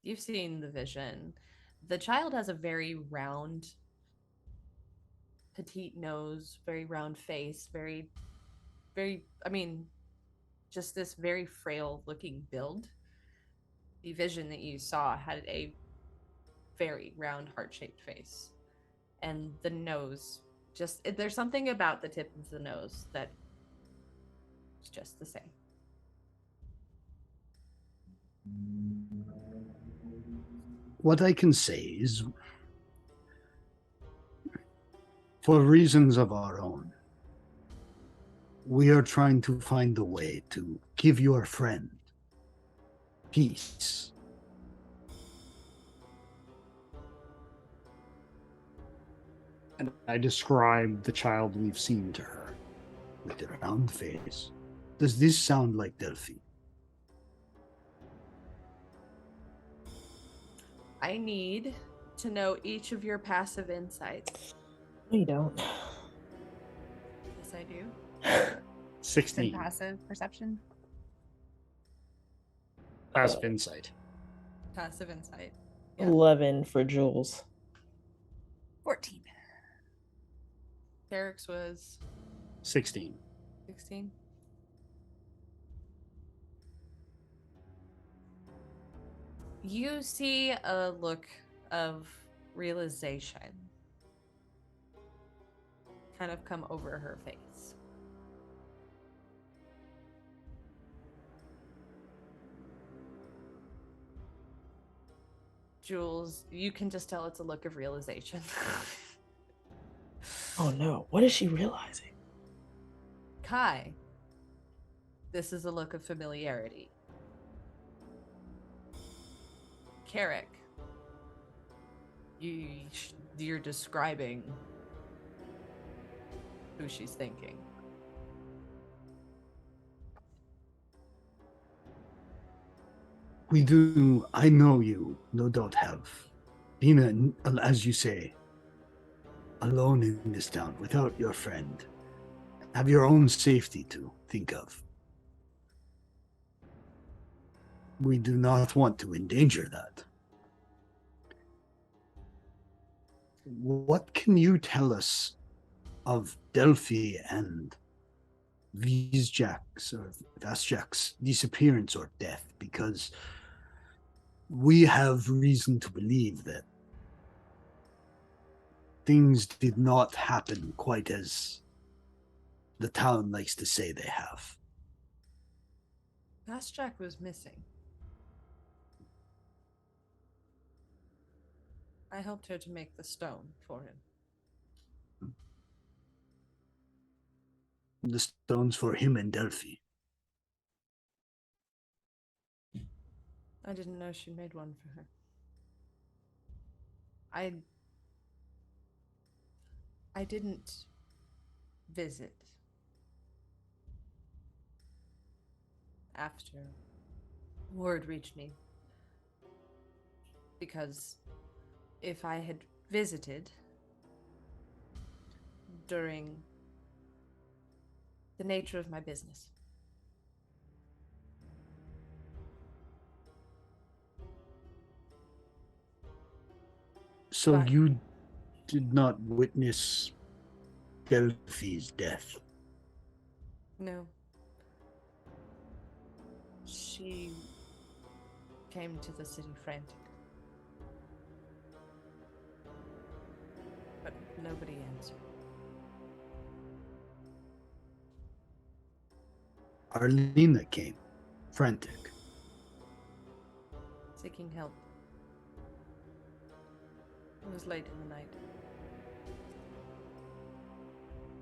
You've seen the vision. The child has a very round, petite nose, very round face, very, very, I mean, just this very frail looking build. The vision that you saw had a very round, heart shaped face. And the nose, there's something about the tip of the nose that is just the same. What I can say is, for reasons of our own, we are trying to find a way to give your friend peace. And I described the child we've seen to her with the round face. Does this sound like Delphi? I need to know each of your passive insights. No, you don't. Yes, I do. 16. Passive perception. Passive insight. Passive insight. Yeah. 11 for Jules. 14. Derek's was 16. 16. You see a look of realization kind of come over her face. Jules, you can just tell it's a look of realization. Oh no, what is she realizing? Kai, this is a look of familiarity. Carrick, you're describing who she's thinking. I know you no doubt have been, as you say, alone in this town without your friend. Have your own safety to think of. We do not want to endanger that. What can you tell us of Delphi and Vizjak's or Vasjak's disappearance or death? Because we have reason to believe that things did not happen quite as the town likes to say they have. Vasjak was missing. I helped her to make the stone for him. The stones for him and Delphi. I didn't know she made one for her. I didn't visit after word reached me, because if I had visited during the nature of my business, So But- you did not witness Delphi's death. No. She came to the city frantic. But nobody answered. Arlena came, frantic. Seeking help. It was late in the night.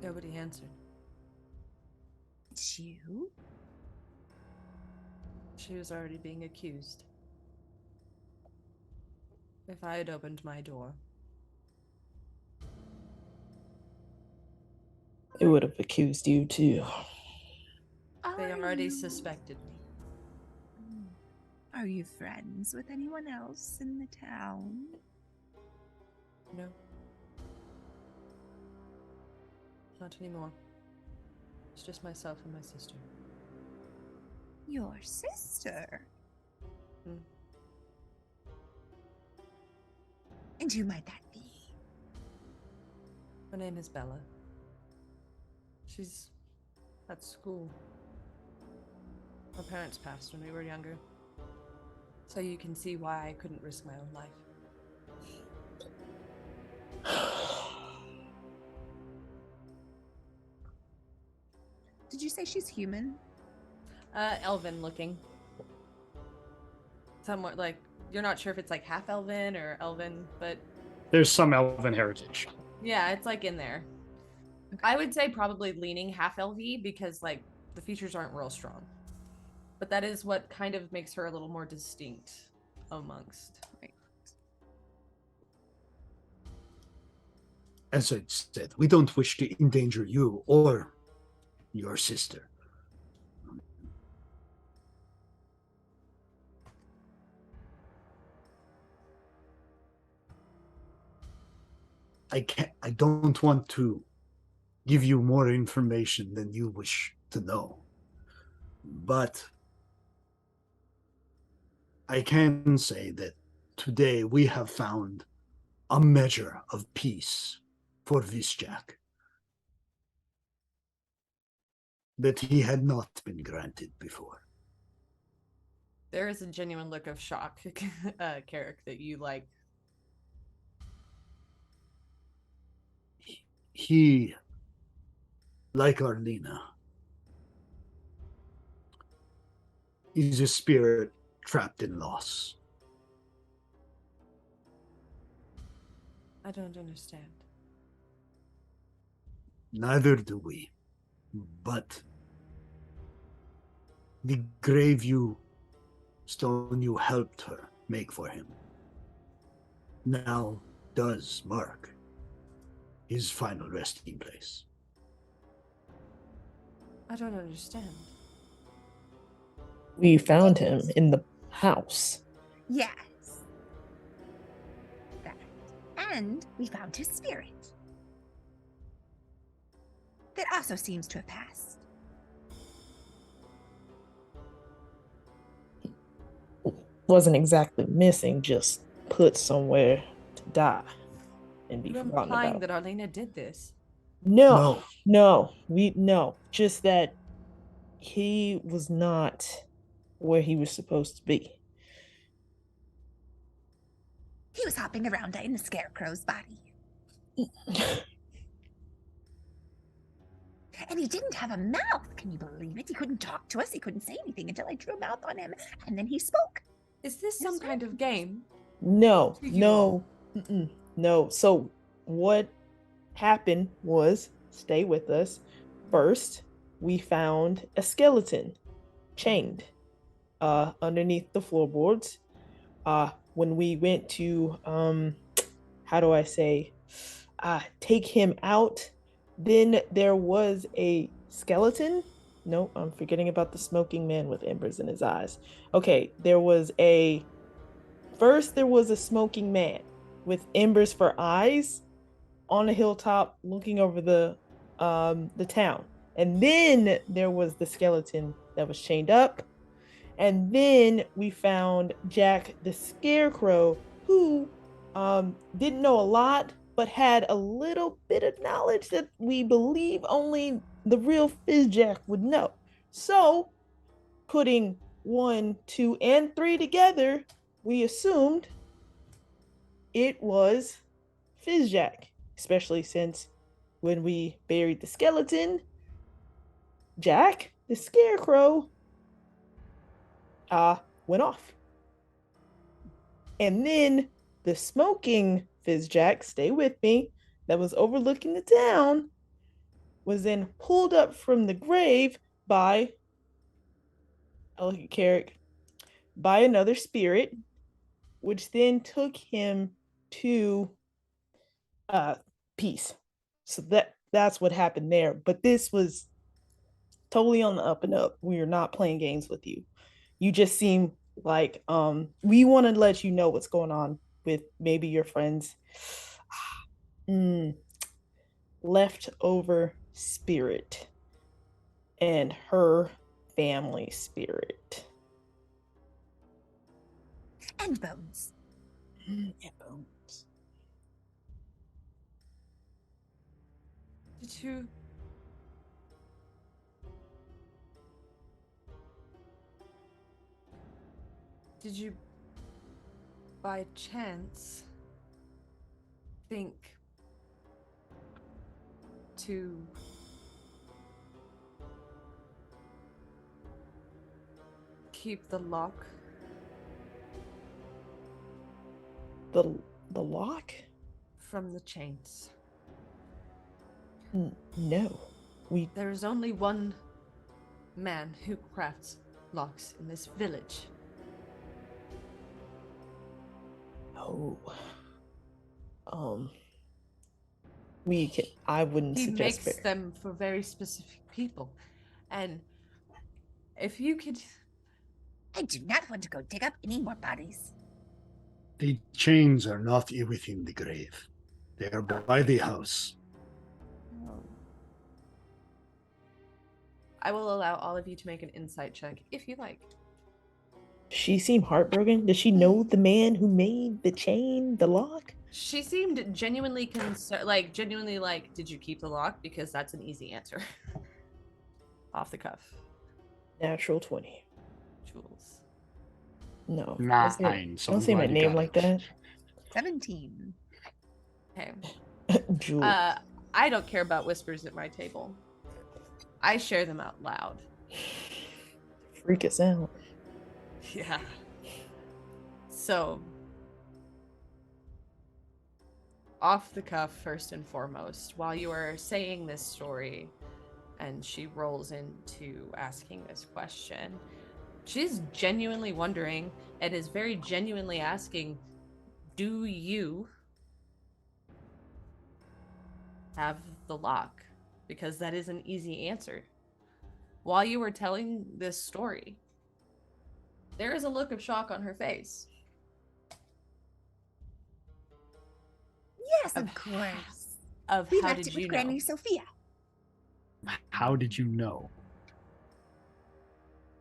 Nobody answered. It's you? She was already being accused. If I had opened my door, They would have accused you too. they Are already you- suspected me. Are you friends with anyone else in the town? No. Not anymore. It's just myself and my sister. Your sister? Hmm. And who might that be? Her name is Bella. She's at school. Her parents passed when we were younger. So you can see why I couldn't risk my own life. Did you say she's human? Elven looking. Somewhat like, you're not sure if it's like half elven or elven, but There's some elven heritage. yeah, it's like in there. I would say probably leaning half LV because like the features aren't real strong. But that is what kind of makes her a little more distinct amongst. As I said, we don't wish to endanger you or your sister. I don't want to give you more information than you wish to know. But I can say that today we have found a measure of peace for Visjak that he had not been granted before. There is a genuine look of shock, Carrick, that you like. He, like Arlena, is a spirit trapped in loss. I don't understand. Neither do we. But the grave stone you helped her make for him now does mark his final resting place. I don't understand. We found him in the house. Yes. That. And we found his spirit. That also seems to have passed. Wasn't exactly missing, just put somewhere to die and be You're forgotten implying about. that Arlena did this. No, no. Just that he was not where he was supposed to be. He was hopping around in a scarecrow's body. And he didn't have a mouth. Can you believe it? He couldn't talk to us. He couldn't say anything until I drew a mouth on him. And then he spoke. Is this some kind of game? No, To you no, no. So what happened was, stay with us. First, we found a skeleton chained underneath the floorboards. When we went to how do I say, take him out, then there was a skeleton. No, I'm forgetting about the smoking man with embers in his eyes. Okay, first there was a smoking man with embers for eyes on a hilltop looking over the town. And then there was the skeleton that was chained up. And then we found Jack the Scarecrow, who Didn't know a lot, but had a little bit of knowledge that we believe only the real Fizzjack would know. So, putting 1, 2, and 3 together, we assumed it was Fizzjack, especially since when we buried the skeleton, Jack, the scarecrow, went off. And then the smoking Fizzjack, stay with me, that was overlooking the town, was then pulled up from the grave by, I look at Carrick, by another spirit, which then took him to peace. So that's what happened there. But this was totally on the up and up. We are not playing games with you. You just seem like we want to let you know what's going on with maybe your friends. Leftover spirit and her family spirit. And bones. And bones. Did you by chance think to keep the lock? The lock? From the chains. No. There is only one man who crafts locks in this village. Oh. I wouldn't He suggest makes them for very specific people. And if you could... I do not want to go dig up any more bodies. The chains are not within the grave. They are by the house. I will allow all of you to make an insight check if you like. She seemed heartbroken. Does she know the man who made the chain, the lock? She seemed genuinely concerned, genuinely did you keep the lock? Because that's an easy answer. Off the cuff. Natural 20. Jules. No. 9. Don't say my name like that. 17. Okay. Jules. I don't care about whispers at my table. I share them out loud. Freak us out. Yeah. So, off the cuff, first and foremost, while you are saying this story and she rolls into asking this question, she's genuinely wondering and is very genuinely asking, do you have the lock? Because that is an easy answer. While you were telling this story, there is a look of shock on her face. Yes, of course. We left it with Granny Sophia. How did you know?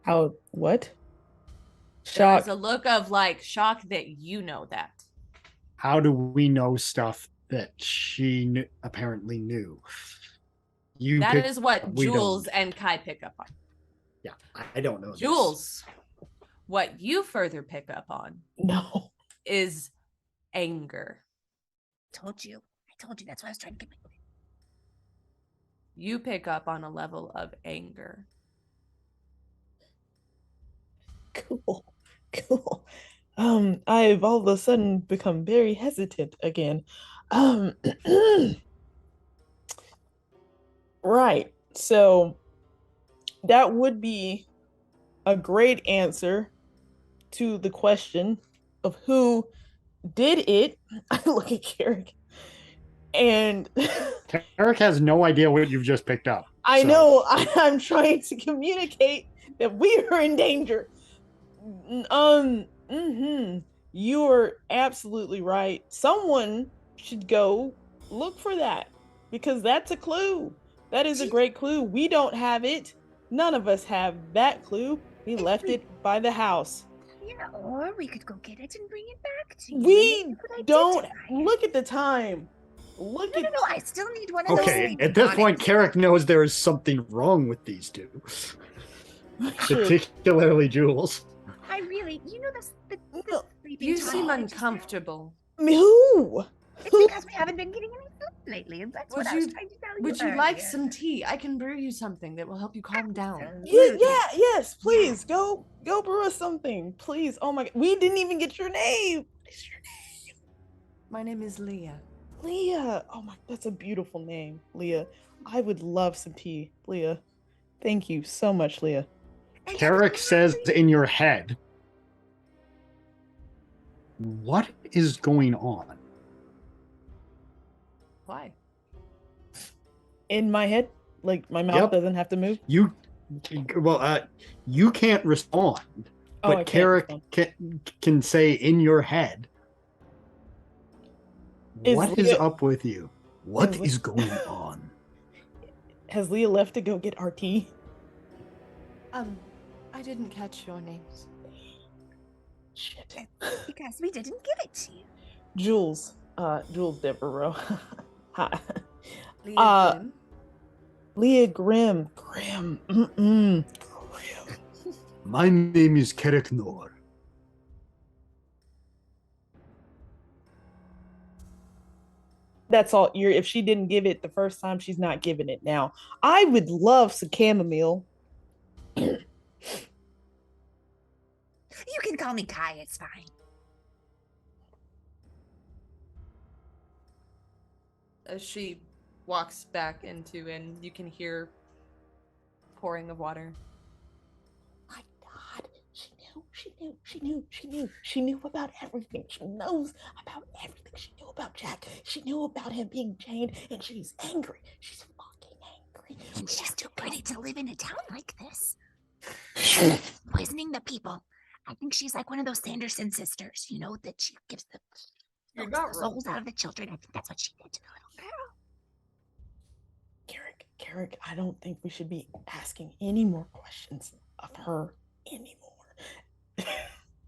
How? What? There's Shock. a look of shock that you know that. How do we know stuff that she apparently knew? That is what Jules and Kai pick up on. Yeah, I don't know. Jules, what you further pick up on is anger. I told you that's what I was trying to get my... You pick up on a level of anger. Cool. I've all of a sudden become very hesitant again. Right. So that would be a great answer to the question of who did it. I look at Carrick and Carrick has no idea what you've just picked up. I know. I'm trying to communicate that we are in danger. You're absolutely right. Someone should go look for that because that's a clue. That is a great clue. We don't have it. None of us have that clue. We left it by the house. Yeah, or we could go get it and bring it back to you. We and you could don't identify it. look at the time. Look No, at I still need one of those Okay, things. at this on point, it. Carrick knows there is something wrong with these two, shit. particularly Jules. I really, the No, sleeping You time seem that just uncomfortable. who? It's because we haven't been getting any food lately, and that's Would what I was you- trying to tell you. Would you like earlier. some tea? I can brew you something that will help you calm down. Absolutely. Yes, please go brew us something, please. Oh my god, we didn't even get your name. What is your name? My name is Leah. Leah. Oh my, that's a beautiful name, Leah. I would love some tea, Leah. Thank you so much, Leah. And Carrick says absolutely- in your head, what is going on? Why? In my head, like my mouth Yep. doesn't have to move. You can't respond, Oh, I but can't Carrick respond. can say in your head, Is what is Leah- up with you? What is Le- is going on? Has Leah left to go get our tea? I didn't catch your names. Shit. Because we didn't give it to you. Jules Devereaux. Hi. Leah Grimm? Leah Grimm. Grimm. Grimm. My name is Carrick Nor. That's all. If she didn't give it the first time, she's not giving it now. I would love some chamomile. You can call me Kai, it's fine. As she walks back into, and you can hear pouring of water. My God, she knew about everything. She knows about everything. She knew about Jack. She knew about him being chained, and she's angry. She's fucking angry. And she's too pretty to live in a town like this. Poisoning the people. I think she's like one of those Sanderson sisters, that she gives the You're sucks not the wrong. souls out of the children. I think that's what she did to the little girl. Carrick, I don't think we should be asking any more questions of her anymore.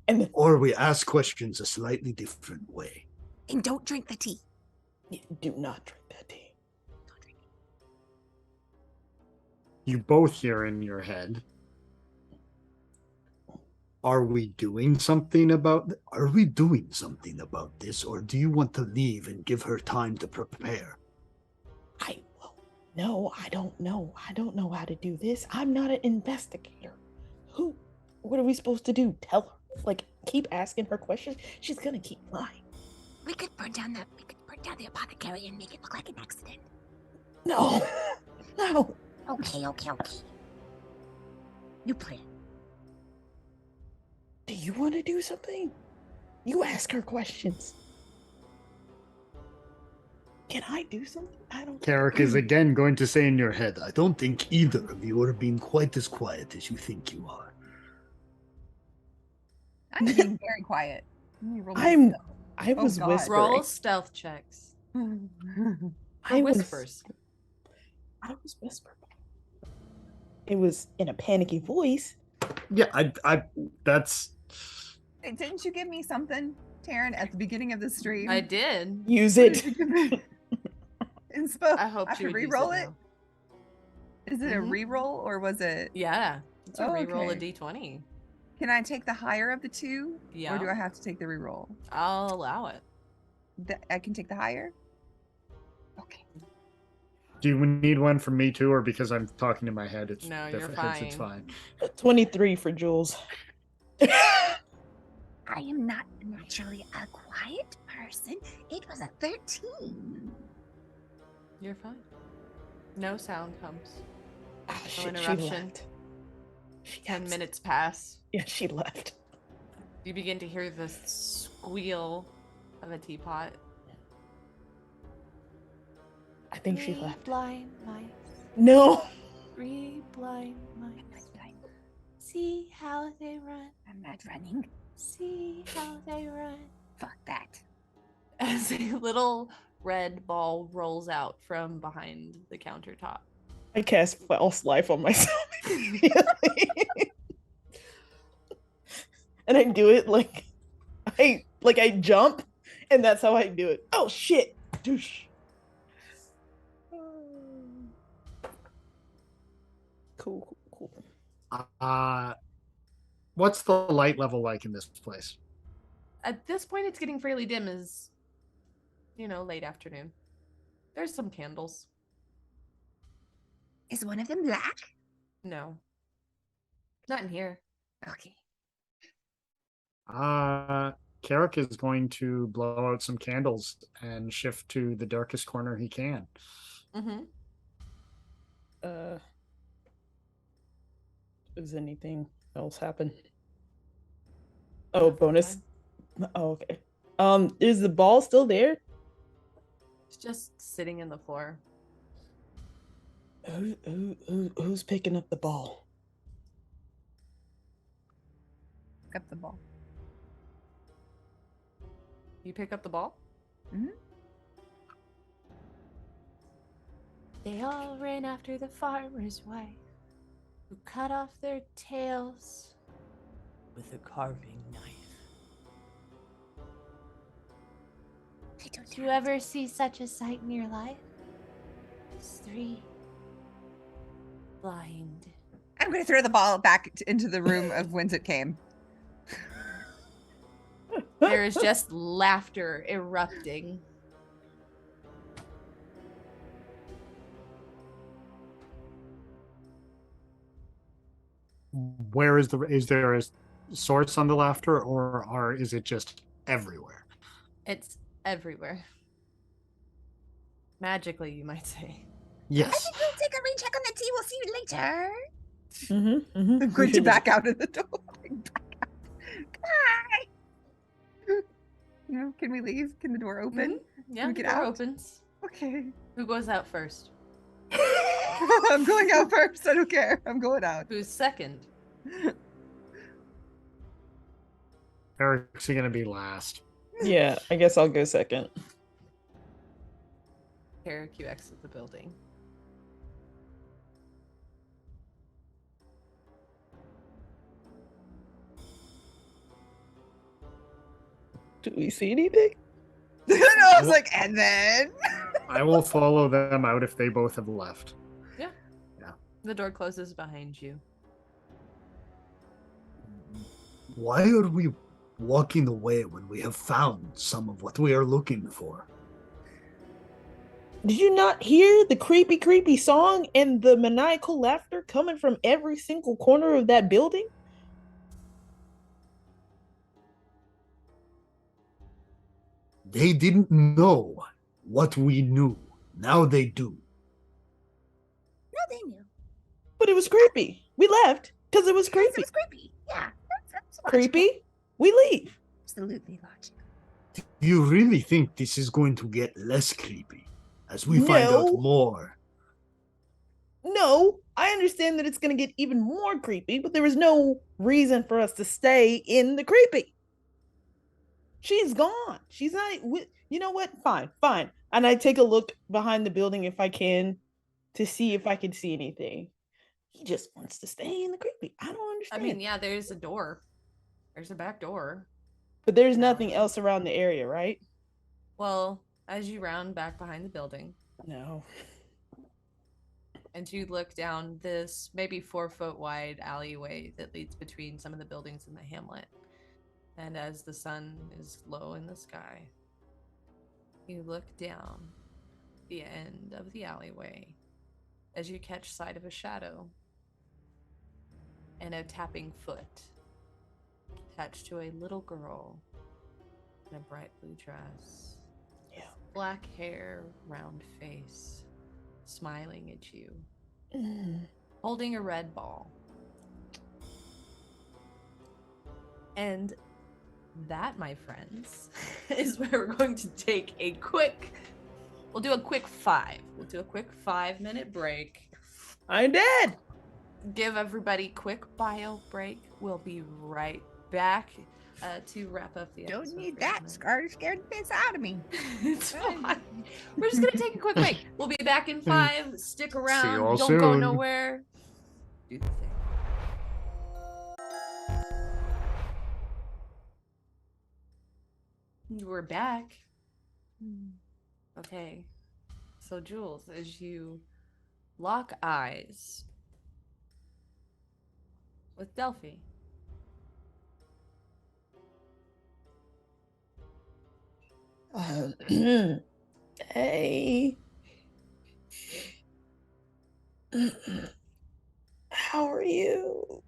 And then, Or we ask questions a slightly different way. And don't drink the tea. do not drink that tea. Don't drink it. You both hear in your head, are we doing something about this, or do you want to leave and give her time to prepare? No, I don't know. I don't know how to do this. I'm not an investigator. What are we supposed to do? Tell her? Like, keep asking her questions? She's gonna keep lying. We could burn down the apothecary and make it look like an accident. No. No. Okay. New plan. Do you want to do something? You ask her questions. Can I do something? I don't. Carrick is again going to say in your head, I don't think either of you are being quite as quiet as you think you are. I'm being very quiet. Let me roll my I'm. stealth. I Oh, was God. whispering. Roll stealth checks. I was Whispers. I was whispering. It was in a panicky voice. Yeah, I that's Hey, didn't you give me something, Taryn, at the beginning of the stream? I did. Use What it. did you give me? Inspo. I hope have you to would use re-roll it. it. Now. Is it a Mhm. re-roll or was it? Yeah. It's a reroll a Okay. d20. Can I take the higher of the two? Yeah. Or do I have to take the re-roll? I'll allow it. I can take the higher? Okay. do you need one from me too, or because I'm talking in my head, it's No, you're different. It's fine. 23 for Jules. I am not naturally a quiet person. It was a 13. You're fine. No sound comes. Ah, No shit, interruption. She left. She 10 abs- minutes pass. Yeah, she left. You begin to hear the squeal of a teapot. I think she Three left. blind mice. No. 3 blind I'm mice. not running. See how they run. I'm not running. See how they run. Fuck that. As a little red ball rolls out from behind the countertop. I cast false life on myself immediately. and I do it like I jump, and that's how I do it. Oh shit! Douche. Cool. What's the light level like in this place? At this point, it's getting fairly dim as, late afternoon. There's some candles. Is one of them black? No. Not in here. Okay. Carrick is going to blow out some candles and shift to the darkest corner he can. Mm-hmm. Does anything else happen? Oh, bonus. Oh, okay. Is the ball still there? It's just sitting in the floor. Who's picking up the ball? Pick up the ball. You pick up the ball? Mm-hmm. They all ran after the farmer's wife, who cut off their tails with a carving knife. I don't Did you ever see such a sight in your life? It's 3 blind. I'm going to throw the ball back into the room of whence it came. There is just laughter erupting. Where is there a source on the laughter, or is it just everywhere? It's everywhere. Magically, you might say. Yes. I think we'll take a rain check on the tea. We'll see you later. I'm going to back out of the door. Bye. Can we leave? Can the door open? Yeah, Can we the get door out? opens. Okay. Who goes out first? I'm going out first. I don't care. I'm going out. Who's second? Eric's going to be last. Yeah, I guess I'll go second. Eric, you exit the building. Do we see anything? I was like, and then I will follow them out if they both have left. The door closes behind you. Why are we walking away when we have found some of what we are looking for? Did you not hear the creepy song and the maniacal laughter coming from every single corner of that building? They didn't know what we knew. Now they do. No, they knew. But it was creepy. We left because it was Yes, creepy. it was creepy. Yeah, that's logical. Creepy? We leave. Absolutely logical. Do you really think this is going to get less creepy as we find out No. more? No, I understand that it's going to get even more creepy, but there was no reason for us to stay in the creepy. She's gone. She's not. You know what? Fine. And I take a look behind the building if I can to see if I can see anything. He just wants to stay in the creepy. I don't I understand. mean, yeah, there's a door. There's a back door. But there's nothing else around the area, right? Well, as you round back behind the building, No. and you look down this maybe 4-foot wide alleyway that leads between some of the buildings in the hamlet. And as the sun is low in the sky, you look down the end of the alleyway as you catch sight of a shadow and a tapping foot attached to a little girl in a bright blue dress. Yeah. Black hair, round face, smiling at you, holding a red ball. And that, my friends, is where we're going to take a quick... We'll do a quick 5. We'll do a quick 5-minute break. I'm dead. Give everybody quick bio break. We'll be right back to wrap up the episode. Don't need for that. tonight. Scar scared the piss out of me. It's fine. We're just gonna take a quick break. We'll be back in 5. Stick around. you all Don't go soon. nowhere. Do the thing. We're back. Okay. So, Jules, as you lock eyes with Delphi, Hey. How are you?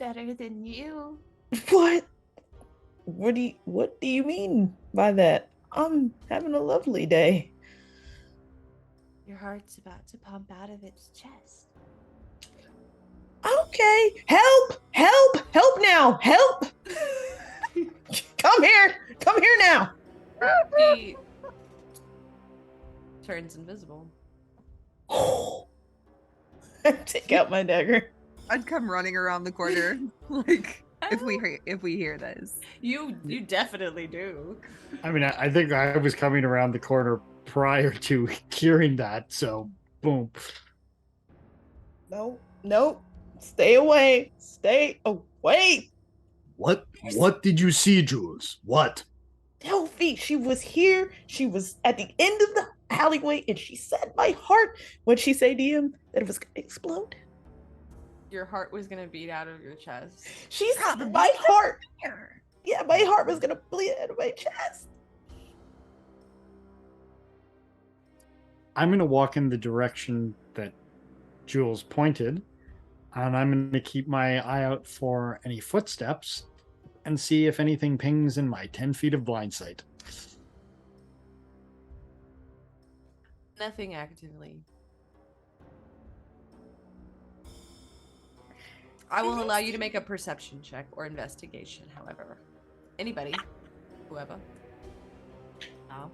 better than you. What? What do you mean by that? I'm having a lovely day. Your heart's about to pump out of its chest. Okay. Help! Help! Help now! Help! Come here! Come here now! He turns invisible. Take out my dagger. I'd come running around the corner, like if we hear this. You definitely do. I mean, I think I was coming around the corner prior to hearing that, so boom. No, no. Stay away. Stay away. What did you see, Jules? What? Delphi, she was here. She was at the end of the alleyway, and she said my heart. What'd she say to him? That it was gonna explode? Your heart was gonna beat out of your chest. She said Probably my heart. Here. Yeah, my heart was gonna bleed out of my chest. I'm going to walk in the direction that Jules pointed, and I'm going to keep my eye out for any footsteps and see if anything pings in my 10 feet of blind sight. Nothing actively. I will allow you to make a perception check or investigation, however. Anybody. Whoever. Oh.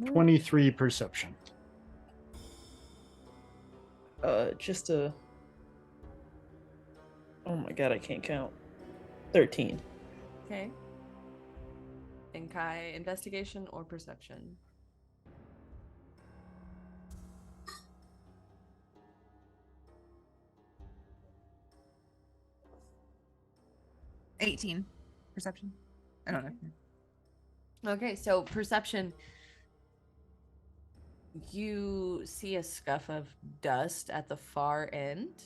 23 perception. Just a. Oh my god, I can't count. 13. Okay. And Kai, investigation or perception? $18 perception. I don't know. Okay, so perception. You see a scuff of dust at the far end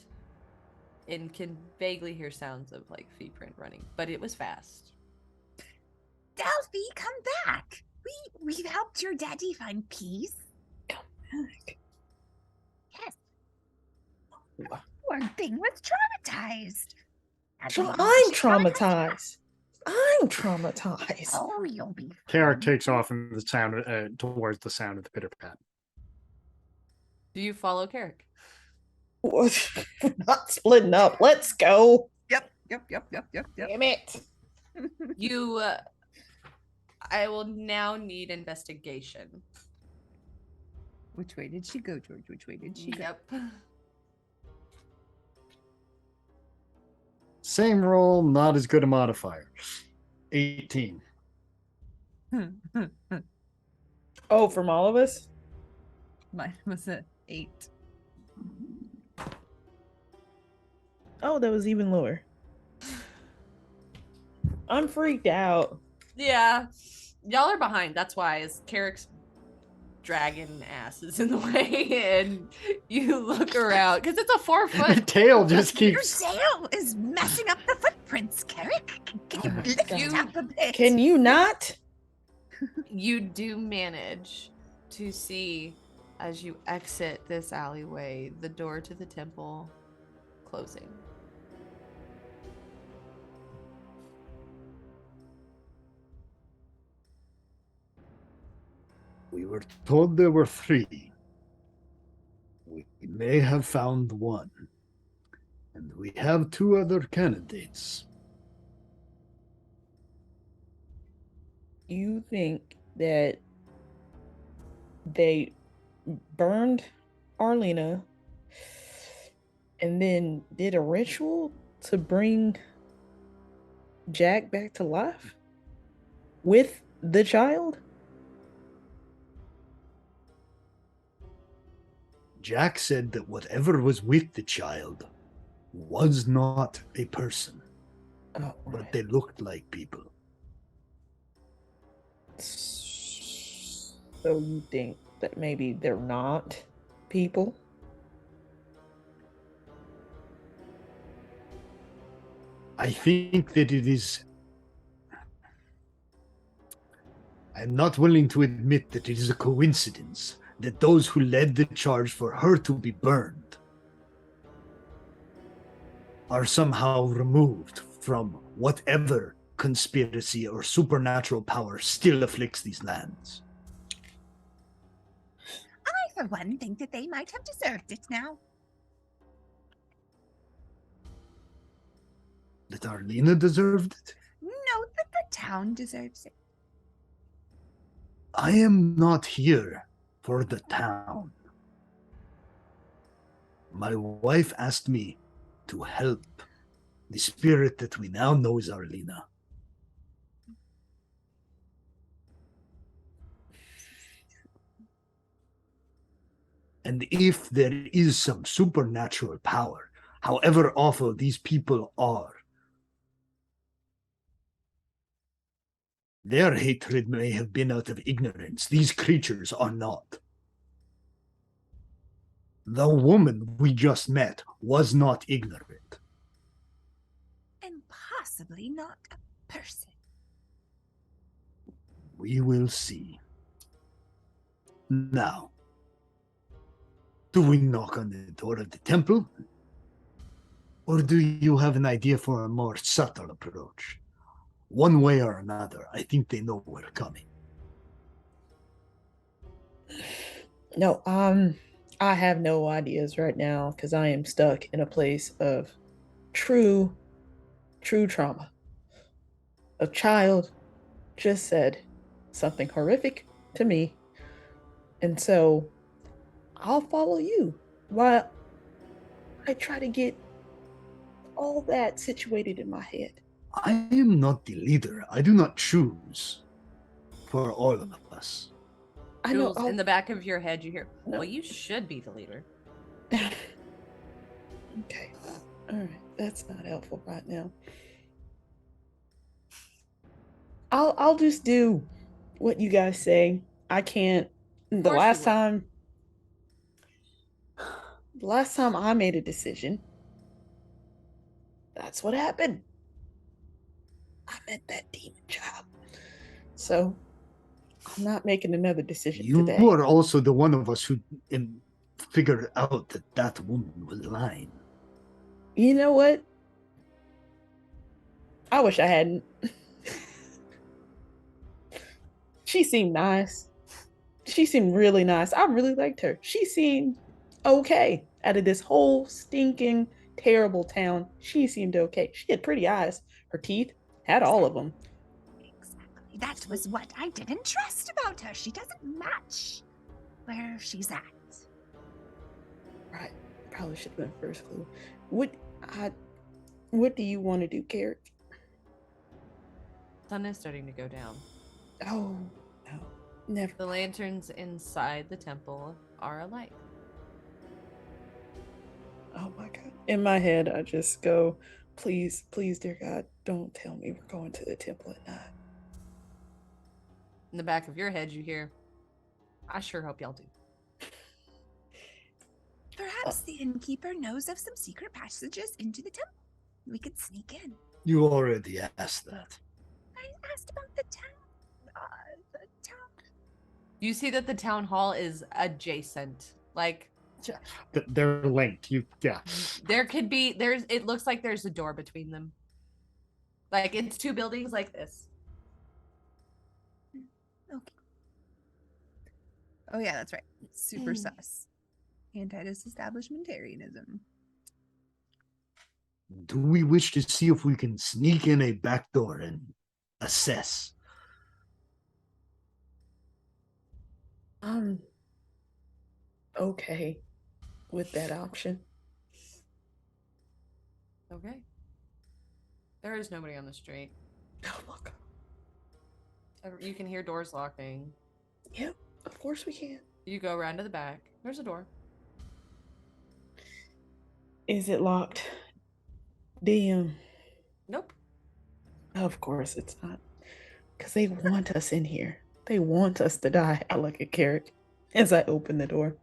and can vaguely hear sounds of like feet print running, but it was fast. Delphi, come back. We've helped your daddy find peace. Come back. Yes. Poor thing was traumatized. I'm traumatized. I'm traumatized. Oh, you'll be Carrick takes off in the sound towards the sound of the pitter pat. Do you follow Carrick? We're not splitting up. Let's go. Yep. Damn it. You, I will now need investigation. Which way did she go, George? Which way did she go? Yep. Same roll, not as good a modifier. 18. Oh, from all of us? Mine was a 8. Oh, that was even lower. I'm freaked out. Yeah. Y'all are behind. That's why, is Carrick's dragon ass is in the way, and you look around because it's a 4-foot. Tail just Your keeps. tail is messing up the footprints, Carrick. Can you lift it up a bit? Can you not? You do manage to see, as you exit this alleyway, the door to the temple closing. We were told there were 3. We may have found one. And we have 2 other candidates. You think that they burned Arlena and then did a ritual to bring Jack back to life with the child? Jack said that whatever was with the child was not a person. Oh, but right. they looked like people. So you think that maybe they're not people? I think that it is. I'm not willing to admit that it is a coincidence that those who led the charge for her to be burned are somehow removed from whatever conspiracy or supernatural power still afflicts these lands. I, for one, think that they might have deserved it now. That Arlena deserved it? No, that the town deserves it. I am not here for the town. My wife asked me to help the spirit that we now know is Arlena. And if there is some supernatural power, however awful these people are, their hatred may have been out of ignorance. These creatures are not. The woman we just met was not ignorant. And possibly not a person. We will see. Now, do we knock on the door of the temple? Or do you have an idea for a more subtle approach? One way or another, I think they know we're coming. No, I have no ideas right now because I am stuck in a place of true trauma. A child just said something horrific to me, and so I'll follow you while I try to get all that situated in my head. I am not the leader. I do not choose for all of us. I know. Jules, in the back of your head, you hear, No. well, you should be the leader. Okay. All right. That's not helpful right now. I'll just do what you guys say. I can't. The last time I made a decision, that's what happened. I met that demon child. So I'm not making another decision today. You are also the one of us who figured out that that woman was lying. You know what? I wish I hadn't. She seemed nice. She seemed really nice. I really liked her. She seemed okay out of this whole stinking, terrible town. She seemed okay. She had pretty eyes. Her teeth had all of them. Exactly. That was what I didn't trust about her. She doesn't match where she's at. Right. Probably should have been first clue. What do you want to do, Carrot? Sun is starting to go down. Oh, no. Never. The lanterns inside the temple are alight. Oh my God. In my head, I just go, please, dear God, don't tell me we're going to the temple at night. In the back of your head, you hear, I sure hope y'all do. Perhaps the innkeeper knows of some secret passages into the temple. We could sneak in. You already asked that. I asked about the town. The town. You see that the town hall is adjacent. Like, They're linked. there could be, it looks like there's a door between them. Like, it's two buildings like this. Okay. Oh yeah, that's right. Super sus. Anti-disestablishmentarianism. Do we wish to see if we can sneak in a back door and assess? Okay with that option. Okay. There is nobody on the street. Oh my God. You can hear doors locking. Yep, of course we can. You go around to the back. There's a door. Is it locked? Damn. Nope. Of course it's not. Because they want us in here. They want us to die. I look at Carrick as I open the door.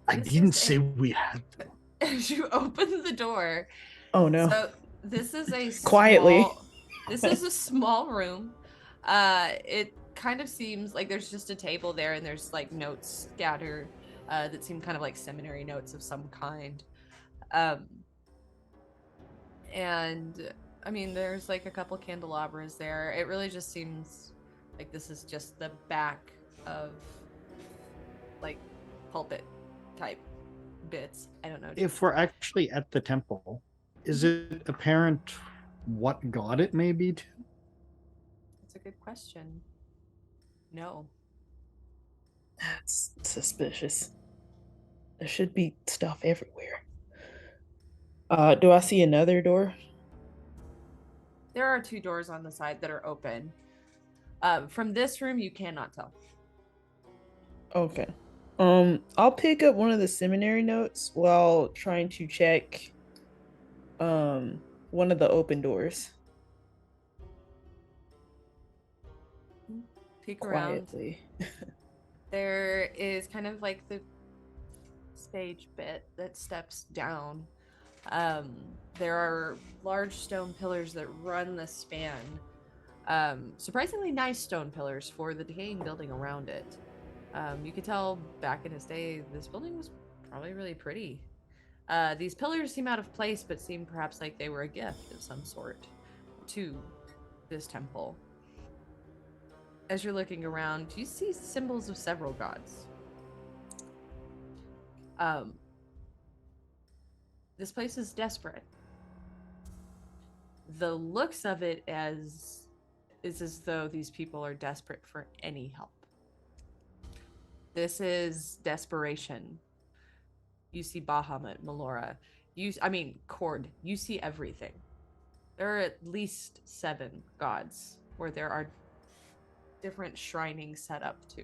I This didn't is say a we had to. as you open the door. Oh no. So this is a Quietly. small this is a small room. It kind of seems like there's just a table there and there's like notes scattered that seem kind of like seminary notes of some kind. Um and I mean there's like a couple candelabras there. It really just seems like this is just the back of like pulpit type bits. I don't know. If we're actually at the temple, is it apparent what god it may be to? That's a good question. No. That's suspicious. There should be stuff everywhere. Do I see another door? There are two doors on the side that are open. From this room, you cannot tell. Okay. I'll pick up one of the seminary notes while trying to check one of the open doors Peek around. quietly. There is kind of like the stage bit that steps down. There are large stone pillars that run the span. Surprisingly nice stone pillars for the decaying building around it. You could tell back in his day, this building was probably really pretty. These pillars seem out of place, but seem perhaps like they were a gift of some sort to this temple. As you're looking around, you see symbols of several gods. This place is desperate. The looks of it is as though these people are desperate for any help. This is desperation. You see Bahamut, Melora. Cord. You see everything. There are at least 7 gods where there are different shrining set up to.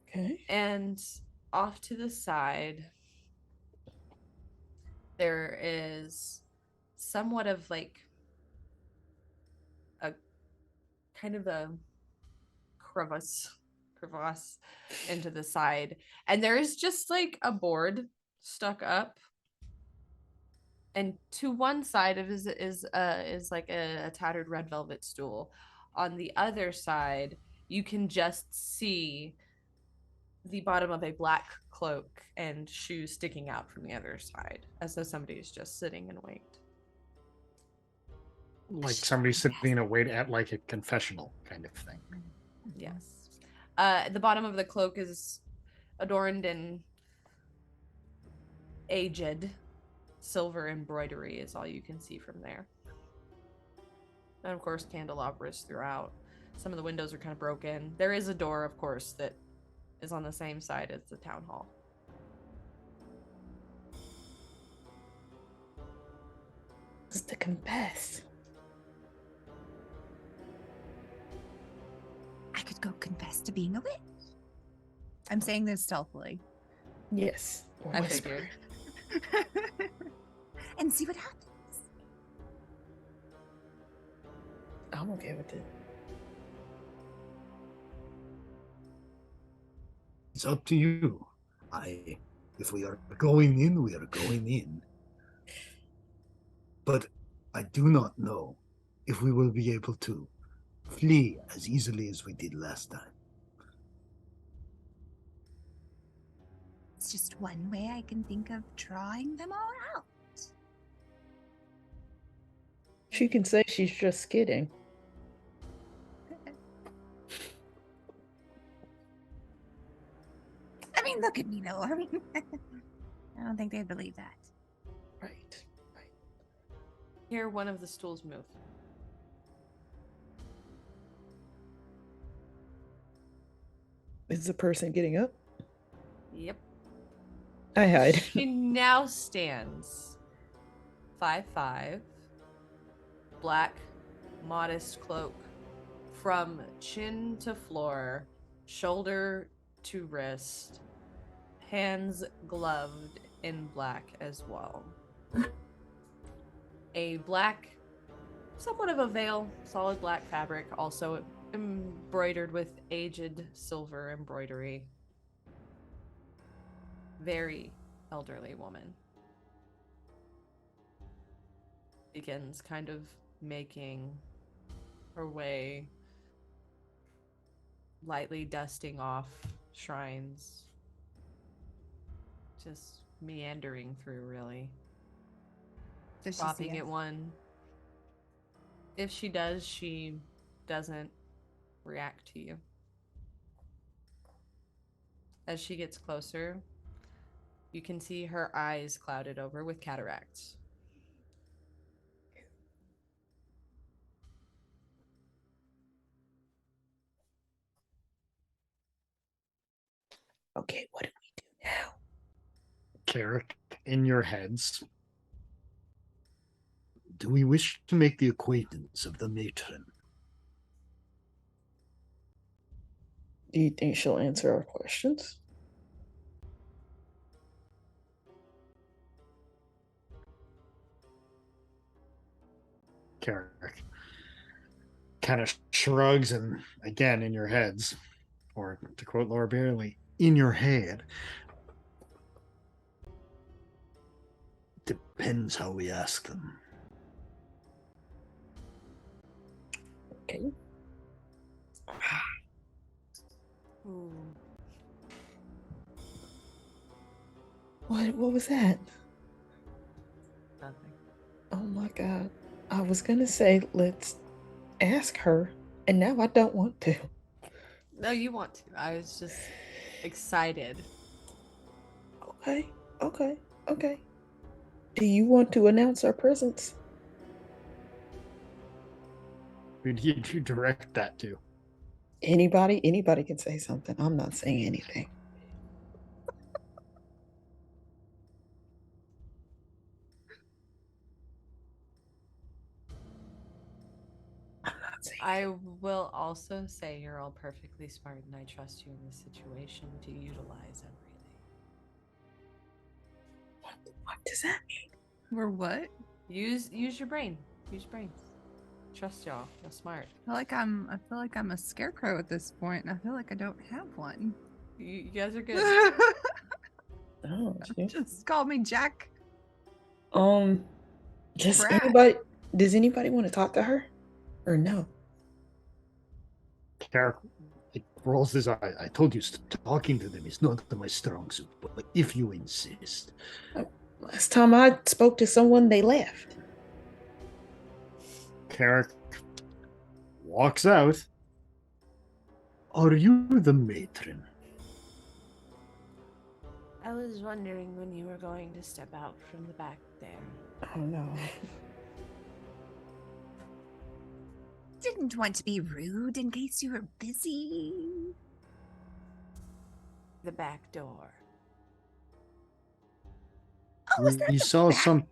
Okay. And off to the side, there is somewhat of like a kind of a crevasse into the side, and there is just like a board stuck up, and to one side of it is like a tattered red velvet stool. On the other side, you can just see the bottom of a black cloak and shoes sticking out from the other side, as though somebody's just sitting in wait. Like somebody sitting at wait at like a confessional kind of thing. Yes. The bottom of the cloak is adorned in aged silver embroidery is all you can see from there. And of course, candelabras throughout. Some of the windows are kind of broken. There is a door, of course, that is on the same side as the town hall. It's to confess. I could go confess to being a witch. I'm saying this stealthily. Yes. I figured. And see what happens. I'm okay with it. It's up to you. If we are going in, we are going in. But I do not know if we will be able to flee as easily as we did last time. It's just one way I can think of drawing them all out. She can say she's just kidding. I mean, look at me though. I mean, I don't think they'd believe that. Right. Hear one of the stools move. Is the person getting up? Yep. I hide. She now stands 5'5", black, modest cloak, from chin to floor, shoulder to wrist, hands gloved in black as well. a black, somewhat of a veil, solid black fabric, also embroidered with aged silver embroidery. Very elderly woman. Begins kind of making her way, lightly dusting off shrines, just meandering through, really. Does she see Stopping us? at one. If she does, she doesn't react to you. As she gets closer, you can see her eyes clouded over with cataracts. Okay, what do we do now? Carrick, in your heads, do we wish to make the acquaintance of the matron? Do you think she'll answer our questions? Carrick kind of shrugs, and again, in your heads, or to quote Laura Bailey, in your head. Depends how we ask them. Okay. Ooh. What was that? Nothing. Oh my god. I was gonna say let's ask her, and now I don't want to. No, you want to. I was just excited. Okay, okay, okay. Do you want to announce our presence? Who do you direct that to? Anybody can say something. I'm not saying anything. I'm not saying I will also say you're all perfectly smart, and I trust you in this situation to utilize everything. what does that mean? We're what? Use your brain. Use your brains. Trust y'all. You're smart. I feel like I'm a scarecrow at this point, and I feel like I don't have one. You guys are good. Oh, okay. Just call me Jack. Just Brat. anybody. Does anybody want to talk to her, or no? Carrick rolls his eye. I told you, talking to them is not my strong suit, but if you insist. Last time I spoke to someone, they left. Carrick walks out. Are you the matron? I was wondering when you were going to step out from the back there. Oh no. Didn't want to be rude in case you were busy. The back door. Oh, was that We the saw back some. door?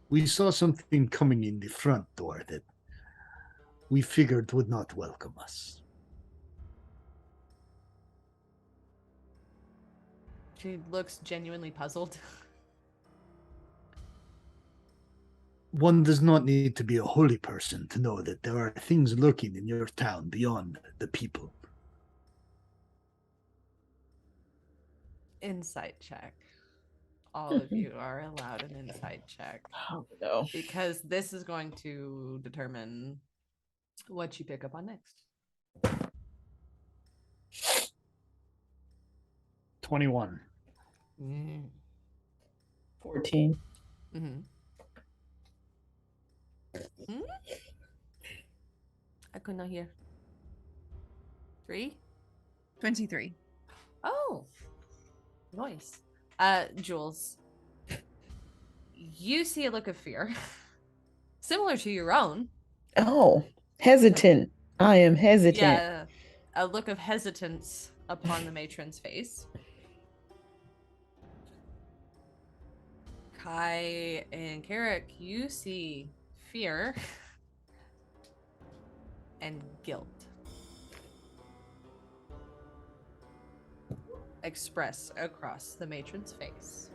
We saw something coming in the front door that we figured would not welcome us. She looks genuinely puzzled. One does not need to be a holy person to know that there are things lurking in your town beyond the people. Insight check. All of you are allowed an insight check. Oh no. Because this is going to determine what you pick up on next. 21. 14. Mm-hmm. I could not hear. 3? 23. Oh, nice. Jules, you see a look of fear, similar to your own. Oh, hesitant. I am hesitant. Yeah, a look of hesitance upon the matron's face. Kai and Carrick, you see fear and guilt expressed across the matron's face.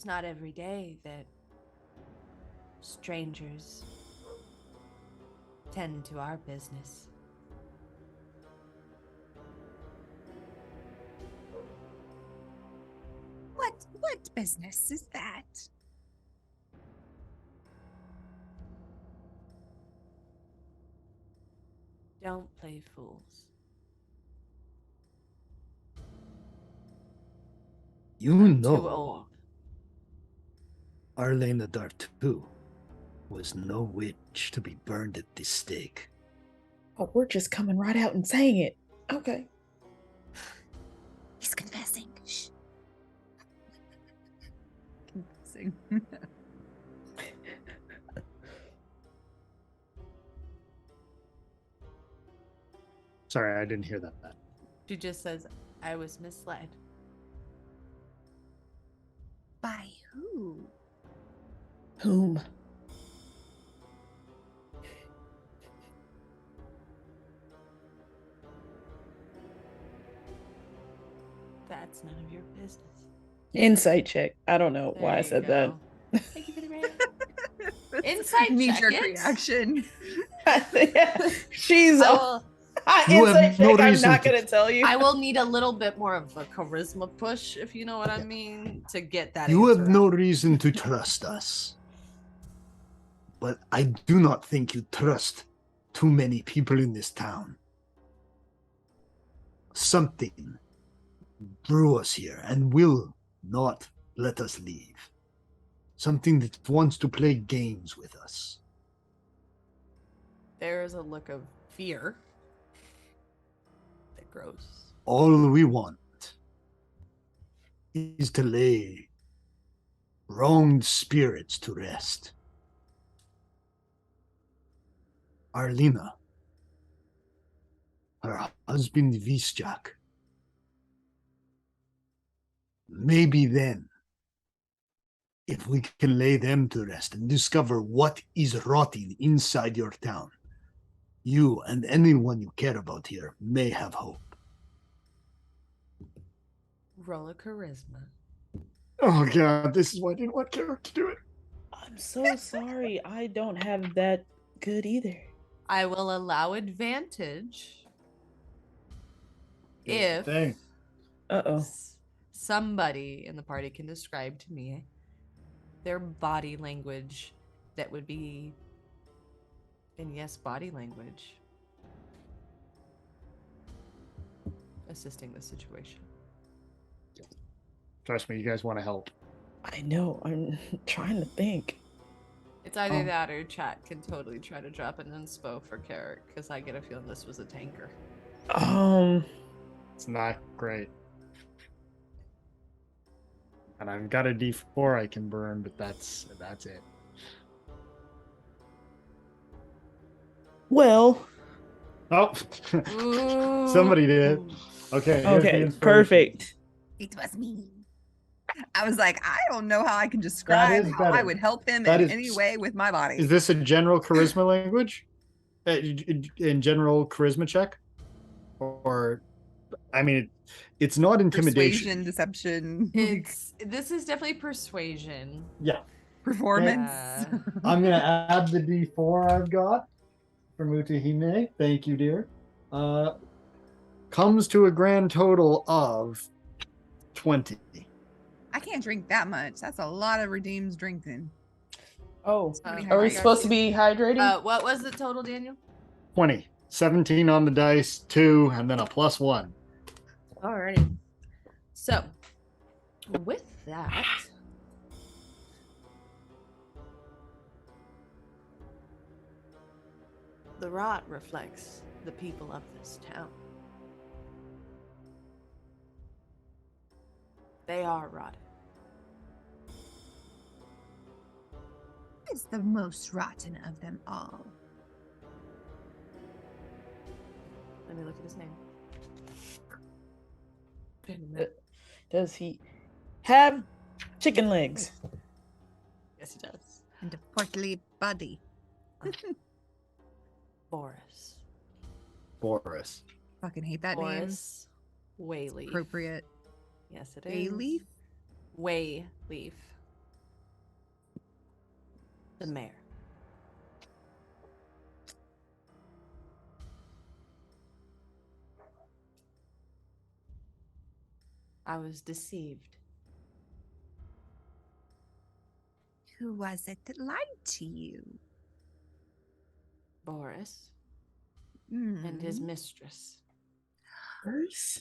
It's not every day that strangers tend to our business. What business is that? Don't play fools. You I'm too know, old. Arlena Dartu was no witch to be burned at the stake. Oh, we're just coming right out and saying it. Okay. He's confessing. Shh. Confessing. Sorry, I didn't hear that. She just says, I was misled. By who? Whom? That's none of your business. Insight check. I don't know why I There you said go. Thank you for the rating. Insight knee-jerk check it. reaction. that. She's I will, You insight have no check. I'm reason not to- gonna tell you. I will need a little bit more of a charisma push, if you know what I mean, to get that You answer have no out. reason to trust us. But I do not think you trust too many people in this town. Something drew us here and will not let us leave. Something that wants to play games with us. There is a look of fear that grows. All we want is to lay wronged spirits to rest. Arlena, her husband Visjak. Maybe then, if we can lay them to rest and discover what is rotting inside your town, you and anyone you care about here may have hope. Roll a charisma. Oh god, this is why I didn't want Carrick to do it. I'm so sorry. I don't have that good either. I will allow advantage if Dang. Uh-oh. somebody in the party can describe to me their body language that would be, and yes, body language, assisting the situation. Trust me, you guys want to help. I know. I'm trying to think. It's either Oh. that or chat can totally try to drop an inspo for Carrick, because I get a feeling this was a tanker. It's not great. And I've got a D4 I can burn, but that's it. Well, Oh, somebody did. Okay. here's the okay, inspiration. perfect. It was me. I was like, I don't know how I can describe is how I better. would help him That in is- any way with my body. Is this a general charisma language? In general charisma check? Or, I mean, it's not intimidation. Persuasion, deception, This is definitely persuasion. Yeah. performance. I'm going to add the D4 I've got for Mutahime. Thank you, dear. Comes to a grand total of 20. I can't drink that much. That's a lot of Redeem's drinking. Oh, How are we many supposed to are be hydrating? What was the total, Daniel? 20. 17 on the dice, 2, and then a +1. Alrighty. So, with that, the rot reflects the people of this town. They are rotted. Is the most rotten of them all. Let me look at his name. Does he have chicken legs? Yes, he does. And a portly body. Boris. Boris. Fucking hate that name. Boris Wayleaf. Appropriate. Yes, it is. Bayleaf? Wayleaf. The mayor. I was deceived. Who was it that lied to you? Boris and his mistress. Boris?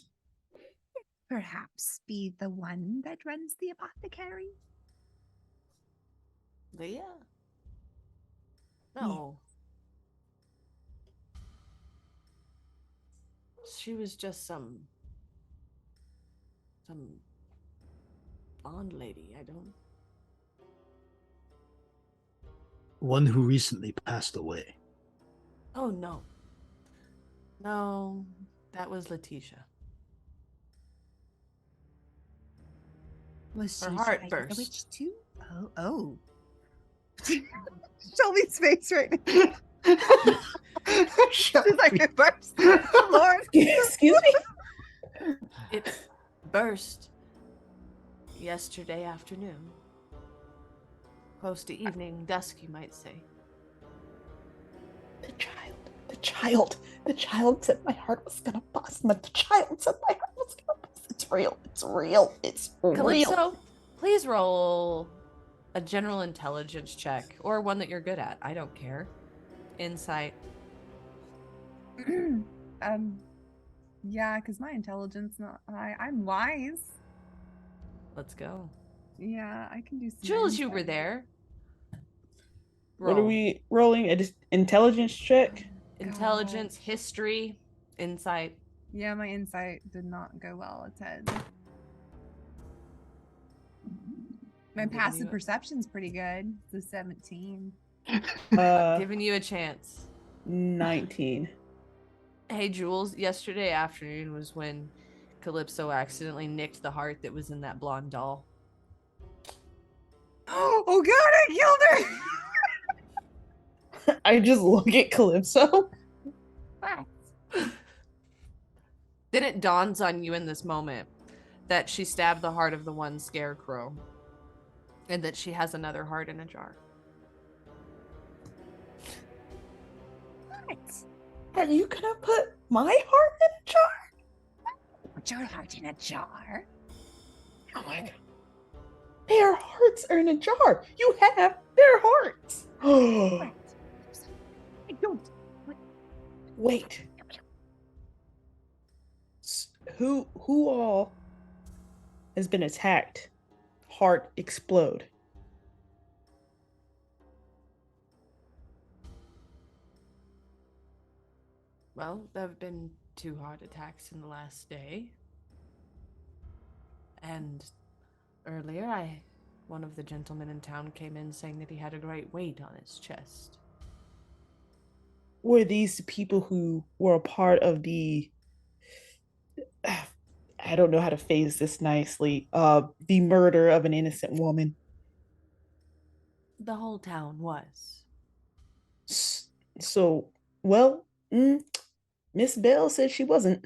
Perhaps be the one that runs the apothecary? Leah? No. She was just some blonde lady. I don't. One who recently passed away. Oh no. No, that was Letitia. Was she Her heart tried as a burst. witch too? Oh. Shelby's face right now. She's like, it burst. Lord. Excuse me? It burst yesterday afternoon. Close to evening, dusk, you might say. The child said my heart was gonna bust. The child said my heart was gonna bust. It's real. It's real. Calypso, please roll a general intelligence check or one that you're good at. I don't care. Insight. Yeah, because my intelligence not high. I'm wise. Let's go. Yeah, I can do some. Jules, you insight. were there. What are Roll. we rolling? An intelligence check? Intelligence, history, insight. Yeah, my insight did not go well. It said my I'm giving passive you a- perception's pretty good. It's a 17. Giving you a chance. 19. Hey, Jules, yesterday afternoon was when Calypso accidentally nicked the heart that was in that blonde doll. Oh god, I killed her! I just look at Calypso. Then it dawns on you in this moment that she stabbed the heart of the one scarecrow and that she has another heart in a jar. What? Are you gonna put my heart in a jar? Put your heart in a jar? Oh my god. Their hearts are in a jar. You have their hearts. What? I don't. What? Wait. Who all has been attacked? Heart explode. Well, there have been 2 heart attacks in the last day. And earlier, one of the gentlemen in town came in saying that he had a great weight on his chest. Were these the people who were a part of the I don't know how to phrase this nicely. The murder of an innocent woman. The whole town was. So, well, Miss Bell said she wasn't.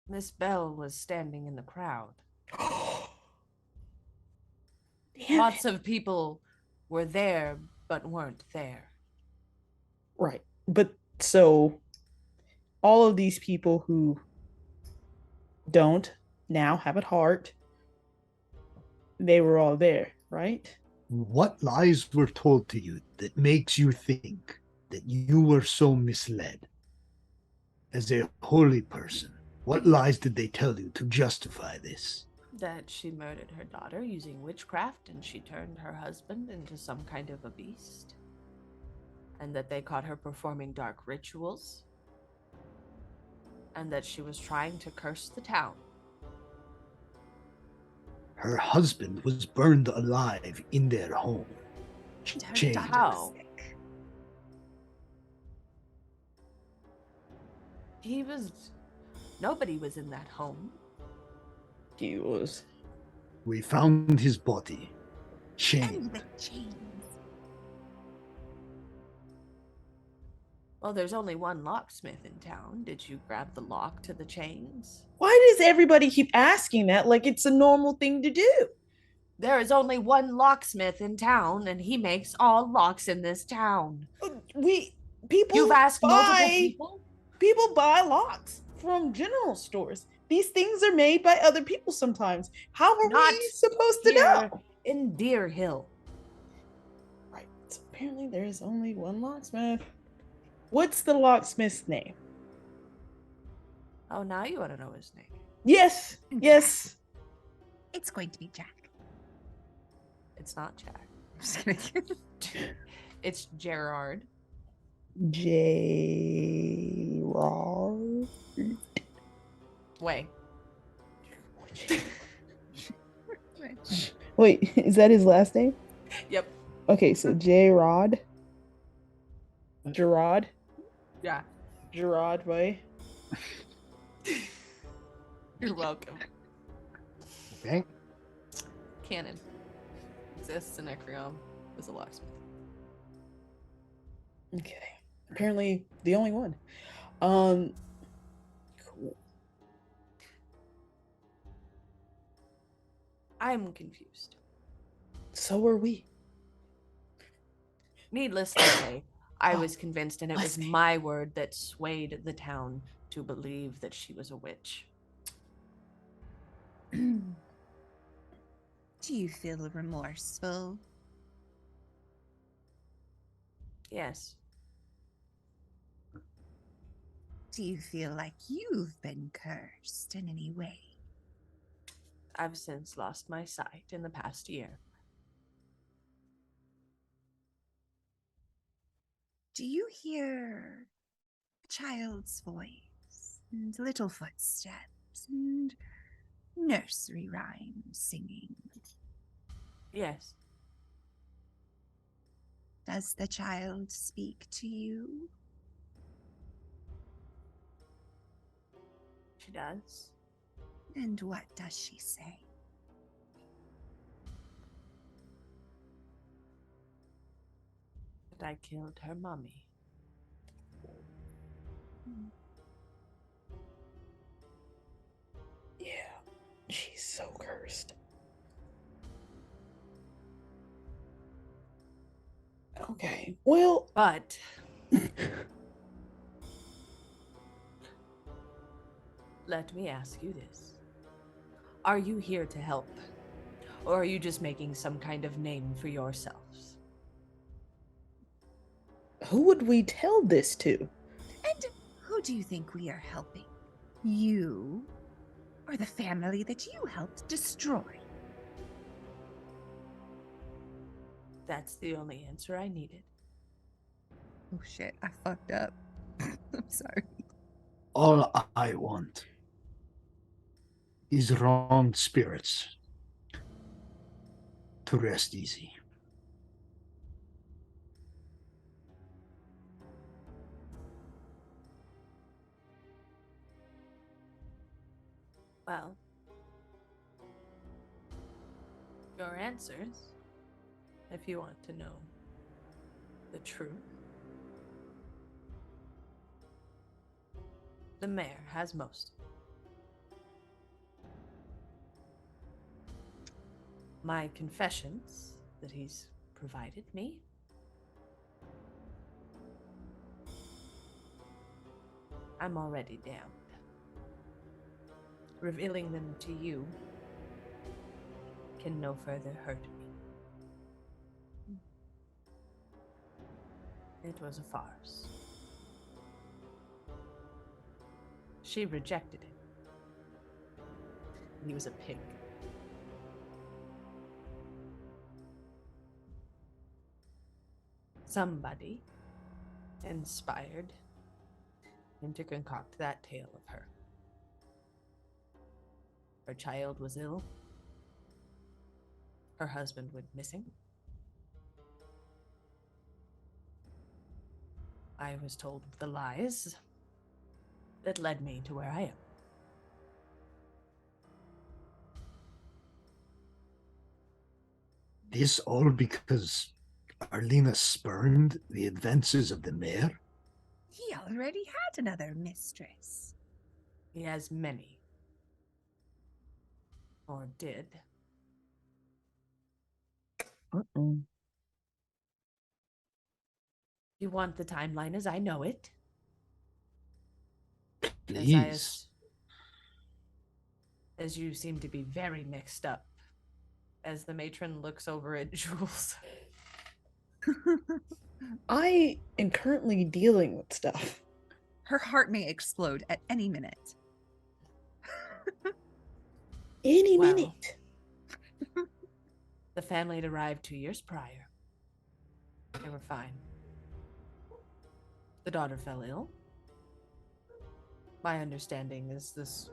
Miss Bell was standing in the crowd. Damn Lots it. of people were there, but weren't there. Right. But so all of these people who don't now have a heart, they were all there, right? What lies were told to you that makes you think that you were so misled? As a holy person, what lies did they tell you to justify this? That she murdered her daughter using witchcraft and she turned her husband into some kind of a beast. And that they caught her performing dark rituals. And that she was trying to curse the town. Her husband was burned alive in their home. And her Chained. daughter How? was sick. Nobody was in that home. He was. We found his body, chained. And with chains. Well, there's only one locksmith in town. Did you grab the lock to the chains? Why does everybody keep asking that like it's a normal thing to do? There is only one locksmith in town, and he makes all locks in this town. People You've asked multiple buy people? people buy locks from general stores. These things are made by other people sometimes. How are Not we supposed to here know? in Deer Hill. Right. So apparently there is only one locksmith. What's the locksmith's name? Oh, now you want to know his name. Yes. Yes. It's going to be Jack. It's not Jack. I'm just kidding. It's Gerard. J. Rod. Way. Wait, is that his last name? Yep. Okay, so J. Rod. Gerard. Yeah. Gerard Way. You're welcome. Okay. Canon exists in Ecrium as a locksmith. Okay. Apparently the only one. Cool. I'm confused. So are we. Needless to say, I Oh, was convinced, and it was was it? my word that swayed the town to believe that she was a witch. Do you feel remorseful? Yes. Do you feel like you've been cursed in any way? I've since lost my sight in the past year. Do you hear a child's voice and little footsteps and nursery rhymes singing? Yes. Does the child speak to you? She does. And what does she say? That I killed her mummy. Yeah. She's so cursed. Okay. Well, But let me ask you this. Are you here to help? Or are you just making some kind of name for yourselves? who would we tell this to? And who do you think we are helping? You or the family that you helped destroy? That's the only answer I needed. Oh shit, I fucked up. I'm sorry. All I want is wronged spirits to rest easy. Well, your answers, if you want to know the truth. The mayor has most. My confessions that he's provided me. I'm already damned. Revealing them to you can no further hurt me. It was a farce. She rejected him. He was a pig. Somebody inspired him to concoct that tale of her. Her child was ill. Her husband went missing. I was told the lies that led me to where I am. This all because Arlena spurned the advances of the mayor? He already had another mistress. He has many. Or did. Uh-oh. You want the timeline as I know it? Please. As you seem to be very mixed up. As the matron looks over at Jules. I am currently dealing with stuff. Her heart may explode at any minute. Any Well. minute. The family had arrived 2 years prior. They were fine. The daughter fell ill. My understanding is this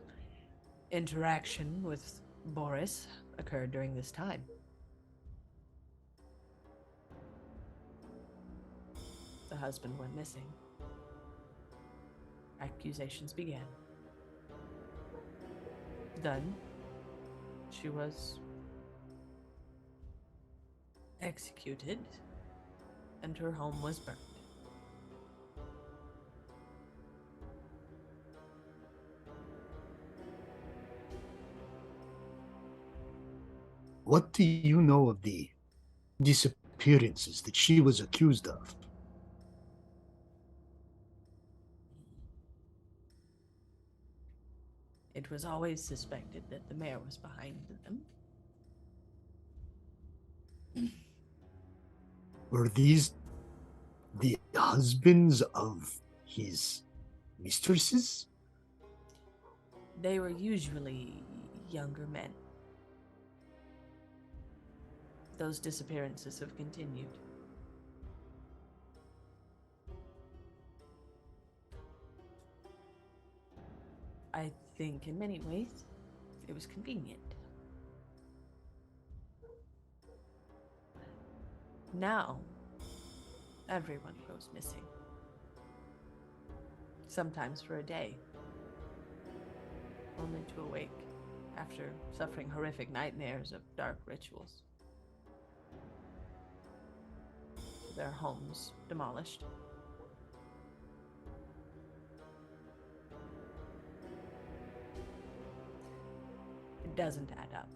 interaction with Boris occurred during this time. The husband went missing. Accusations began. Then, she was executed, and her home was burned. What do you know of the disappearances that she was accused of? It was always suspected that the mayor was behind them. Were these the husbands of his mistresses? They were usually younger men. Those disappearances have continued. I think in many ways it was convenient. Now, everyone goes missing. Sometimes for a day, only to awake after suffering horrific nightmares of dark rituals. Their homes demolished. It doesn't add up,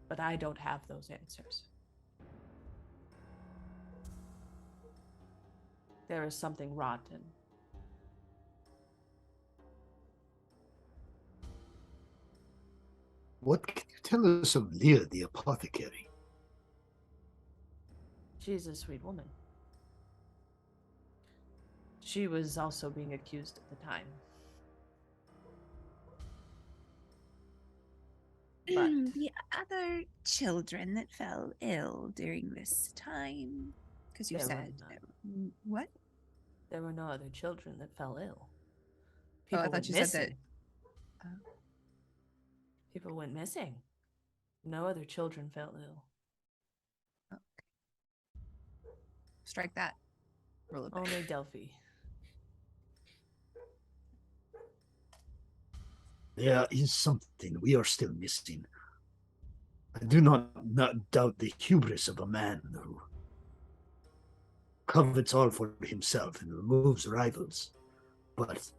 but I don't have those answers. There is something rotten. What can you tell us of Leah the apothecary? She's a sweet woman. She was also being accused at the time. But The other children that fell ill during this time, because you There were said none. what? there were no other children that fell ill. I People thought went you said that- missing. People went missing. No other children fell ill. Strike that. Roll it back. Only Delphi. There is something we are still missing. I do not doubt the hubris of a man who covets all for himself and removes rivals. But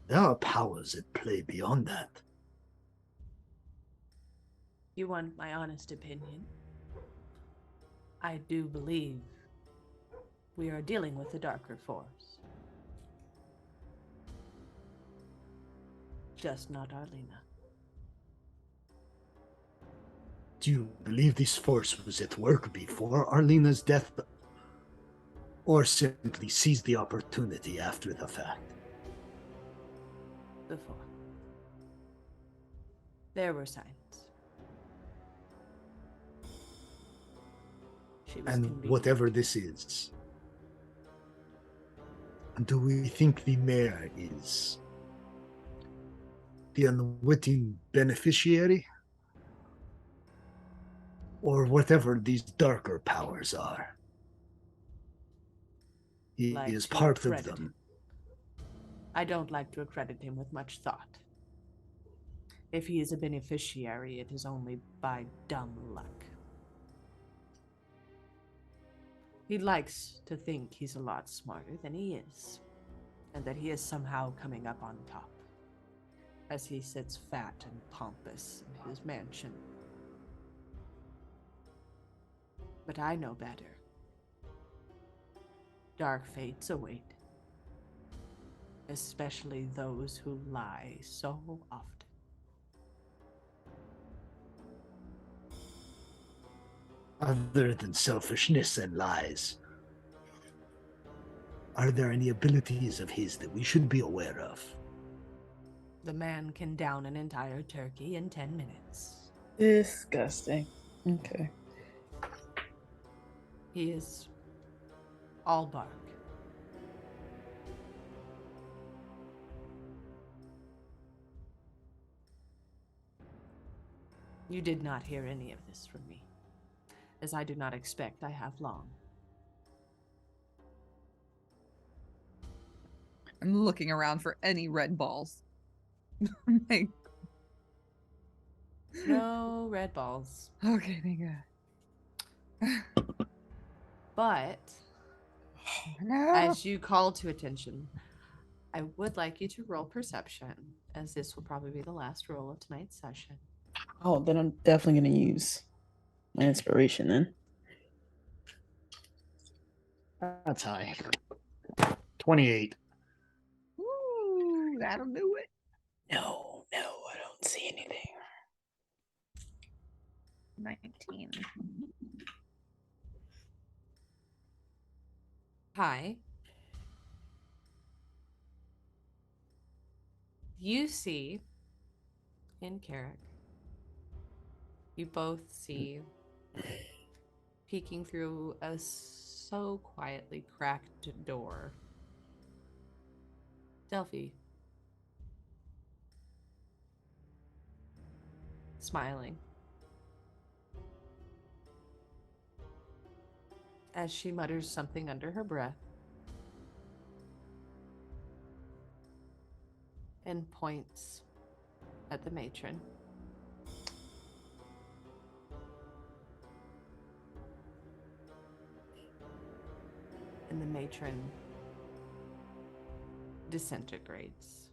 there are powers at play beyond that. You want my honest opinion? I do believe we are dealing with a darker force. Just not Arlena. Do you believe this force was at work before Arlena's death, or simply seized the opportunity after the fact? Before. There were signs. She was And convenient. whatever this is, do we think the mayor is the unwitting beneficiary? Or whatever these darker powers are? He Like is to part of accredit them. him. I don't like to accredit him with much thought. If he is a beneficiary, it is only by dumb luck. He likes to think he's a lot smarter than he is, and that he is somehow coming up on top, as he sits fat and pompous in his mansion. But I know better. Dark fates await, especially those who lie so often. Other than selfishness and lies, are there any abilities of his that we should be aware of? The man can down an entire turkey in 10 minutes. Disgusting. Okay. He is all bark. You did not hear any of this from me, as I do not expect I have long. I'm looking around for any red balls. Like, No red balls. okay, thank God. But No. as you call to attention, I would like you to roll perception, as this will probably be the last roll of tonight's session. Oh, then I'm definitely going to use my inspiration then. That's high. 28. Ooh, that'll do it. No, I don't see anything. 19. Hi. You see in Carrick, you both see peeking through a so quietly cracked door, Delphi, smiling as she mutters something under her breath and points at the matron. And the matron disintegrates.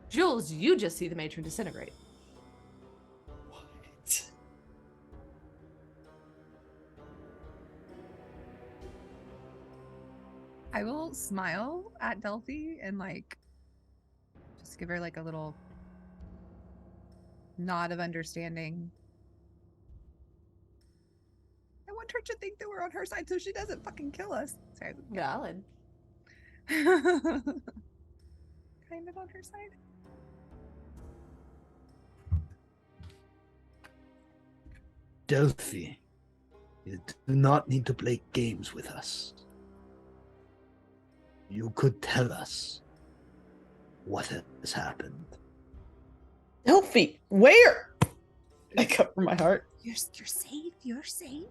Jules, you just see the matron disintegrate. What? I will smile at Delphi and like just give her like a little nod of understanding. I want her to think that we're on her side so she doesn't fucking kill us. Sorry. Valid. Kind of on her side. Delphi, you do not need to play games with us. You could tell us what has happened. Delphi, where? I cover my heart. You're safe. You're safe.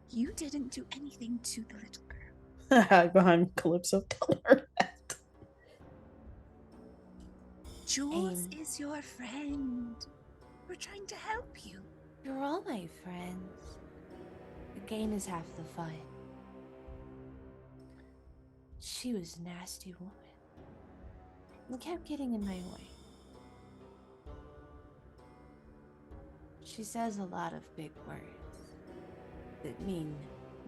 You didn't do anything to the little girl. Hide behind Calypso. Tell her that. Jules is your friend. We're trying to help you. You're all my friends. The game is half the fun. She was a nasty woman and kept getting in my way. She says a lot of big words that mean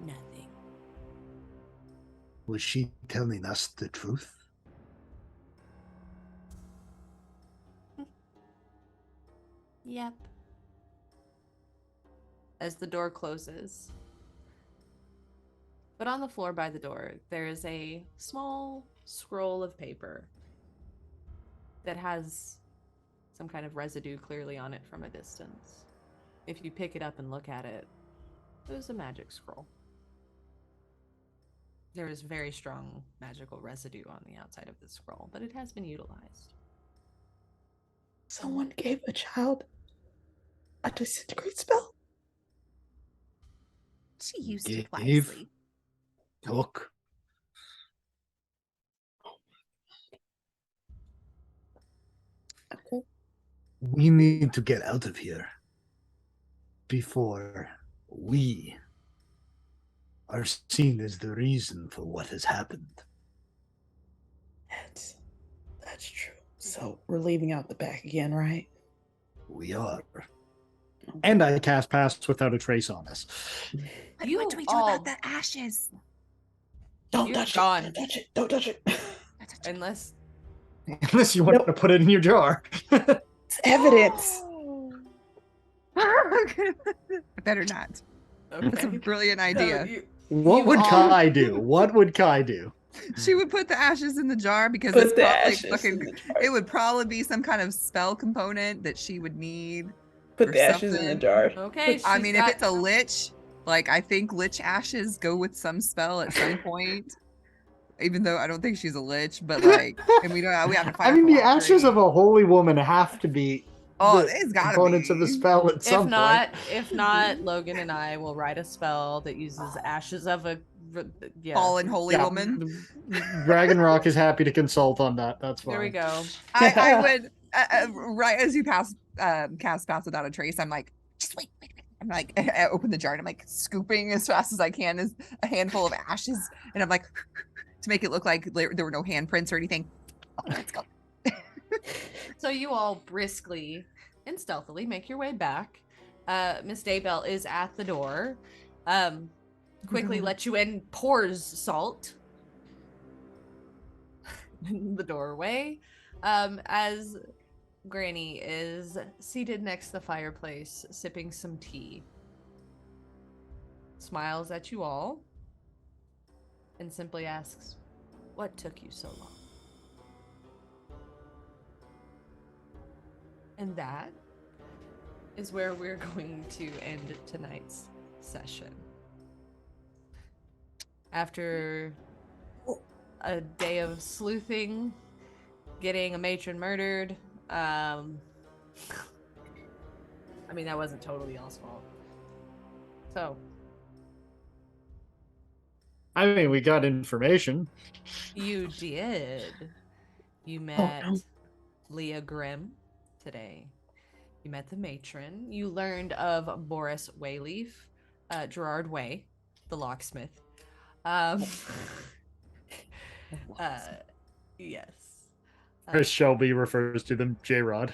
nothing. Was she telling us the truth? Yep. As the door closes. But on the floor by the door, there is a small scroll of paper that has some kind of residue clearly on it from a distance. If you pick it up and look at it, it was a magic scroll. There is very strong magical residue on the outside of this scroll, but it has been utilized. Someone gave a child a disintegrate spell. She used Gave, it wisely. took. Okay. We need to get out of here before we are seen as the reason for what has happened. That's true. So we're leaving out the back again, right? We are. And I cast Pass Without a Trace on us. But You what do we do all- about the ashes? Don't You're touch gone. it. Don't touch it. Don't touch it. Unless Unless you want Nope. to put it in your jar. It's evidence. I better not. That's a okay. brilliant So idea. What You would all- Kai do? What would Kai do? She would put the ashes in the jar because Put it's the probably ashes fucking. in the jar. It would probably be some kind of spell component that she would need. Put or the ashes in the something. jar. Okay, I she's mean, got- if it's a lich, like I think lich ashes go with some spell at some point. Even though I don't think she's a lich, but like, and we have to find. I mean, the ashes of a holy woman have to be Oh, the it's gotta components of the be. spell at some if not, Logan and I will write a spell that uses ashes of a Fallen holy Yeah. woman. Dragon Rock is happy to consult on that. That's fine. There we go. I would right as you cast Pass Without a Trace. I'm like, just wait. I'm like, I open the jar and I'm like scooping as fast as I can as a handful of ashes, and I'm like to make it look like there were no handprints or anything. Oh, let's go. So you all briskly and stealthily make your way back. Miss Daybell is at the door. Quickly lets you in, pours salt in the doorway. As Granny is seated next to the fireplace, sipping some tea. Smiles at you all and simply asks, "What took you so long?" And that is where we're going to end tonight's session. After a day of sleuthing, getting a matron murdered, I mean, that wasn't totally y'all's fault. So, I mean, we got information. you did. You Oh, met no. Leah Grimm today. You met the matron. You learned of Boris Wayleaf, Gerard Way, the locksmith. Yes. As Shelby refers to them, J-Rod.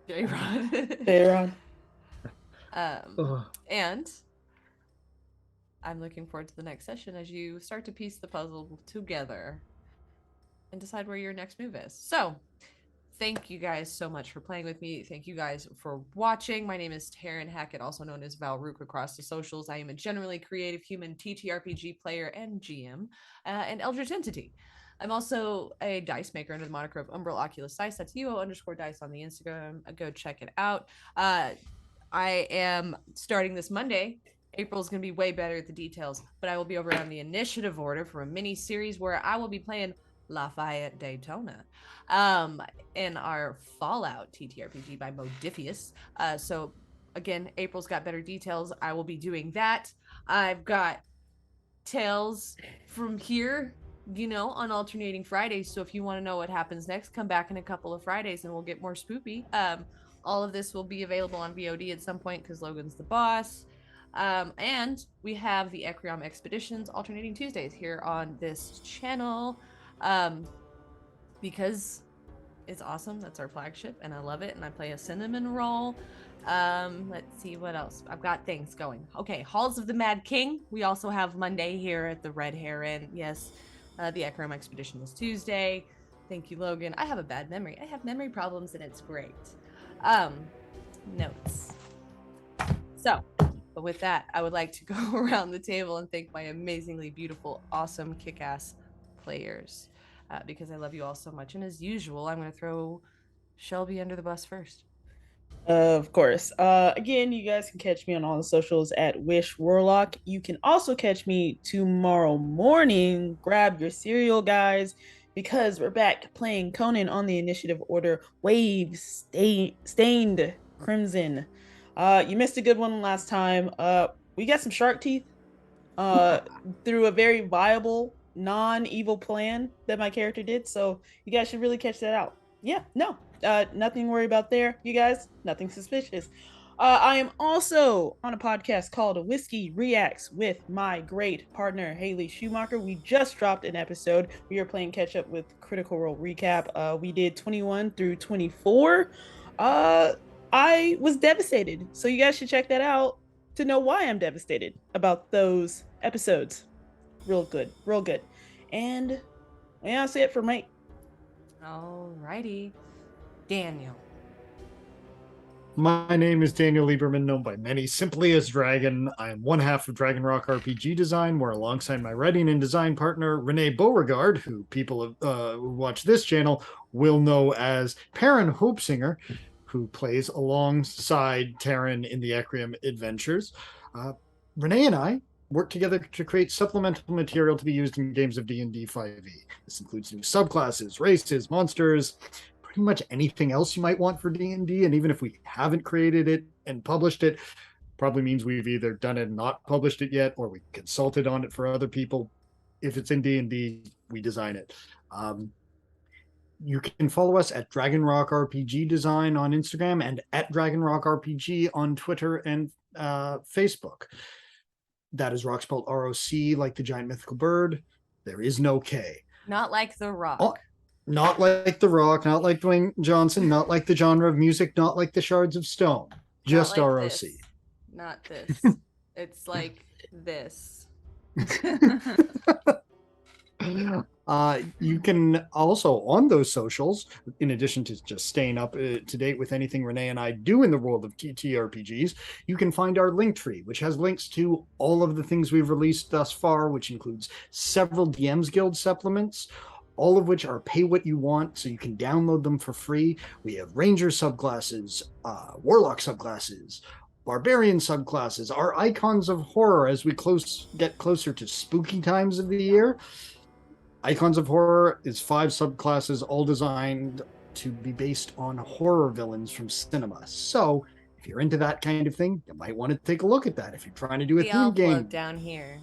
J-Rod. Aaron. Ugh. And I'm looking forward to the next session as you start to piece the puzzle together and decide where your next move is. So, thank you guys so much for playing with me. Thank you guys for watching. My name is Taryn Hackett, also known as Valrook across the socials. I am a generally creative human TTRPG player and GM, and Eldritch Entity. I'm also a dice maker under the moniker of Umbral Oculus Dice. That's UO_dice on the Instagram. Go check it out. I am starting this Monday. April's going to be way better at the details, but I will be over on the initiative order for a mini series where I will be playing Lafayette Daytona in our Fallout TTRPG by Modifius. So again, April's got better details. I will be doing that. I've got Tales from here, on alternating Fridays. So if you want to know what happens next, come back in a couple of Fridays and we'll get more spoopy. All of this will be available on VOD at some point because Logan's the boss. And we have the Ecriom Expeditions alternating Tuesdays here on this channel. Because it's awesome. That's our flagship and I love it. And I play a cinnamon roll. Let's see what else. I've got things going. Okay, Halls of the Mad King. We also have Monday here at the Red Hare Inn. Yes, the Ecriom Expedition is Tuesday. Thank you, Logan. I have a bad memory. I have memory problems and it's great. Notes. So, but with that, I would like to go around the table and thank my amazingly beautiful, awesome, kick-ass players. Because I love you all so much. And as usual, I'm going to throw Shelby under the bus first. Of course. Again, you guys can catch me on all the socials at Wish Warlock. You can also catch me tomorrow morning. Grab your cereal, guys, because we're back playing Conan on the initiative order. Waves stained crimson. You missed a good one last time. We got some shark teeth through a very viable non-evil plan that my character did, so you guys should really catch that out. Nothing to worry about there, you guys. Nothing suspicious. I am also on a podcast called Whiskey Reacts with my great partner Haley Schumacher. We just dropped an episode. We are playing catch up with Critical Role Recap. We did 21 through 24. I was devastated. So you guys should check that out to know why I'm devastated about those episodes. Real good, real good. And yeah, that's it for me. Alrighty. Daniel. My name is Daniel Lieberman, known by many simply as Dragon. I am one half of Dragon Rock RPG Design, where alongside my writing and design partner, Renee Beauregard, who people who watch this channel will know as Perrin Hopesinger, who plays alongside Taryn in the Ecrium Adventures. Renee and I work together to create supplemental material to be used in games of D&D 5e. This includes new subclasses, races, monsters, pretty much anything else you might want for D&D. And even if we haven't created it and published it, probably means we've either done it and not published it yet, or we consulted on it for other people. If it's in D&D, we design it. You can follow us at Dragon Rock RPG Design on Instagram and at Dragon Rock RPG on Twitter and Facebook. That is rock spelled ROC, like the giant mythical bird. There is no K. Not like The Rock. Oh, not like The Rock, not like Dwayne Johnson, not like the genre of music, not like the Shards of Stone. Just Not like ROC. this. Not this. It's like this. You can also, on those socials, in addition to just staying up to date with anything Renee and I do in the world of TTRPGs, you can find our link tree, which has links to all of the things we've released thus far, which includes several DM's Guild supplements, all of which are pay what you want, so you can download them for free. We have Ranger subclasses, Warlock subclasses, Barbarian subclasses, our icons of horror as we get closer to spooky times of the year. Icons of Horror is 5 subclasses, all designed to be based on horror villains from cinema. So, if you're into that kind of thing, you might want to take a look at that. If you're trying to do a theme game down here.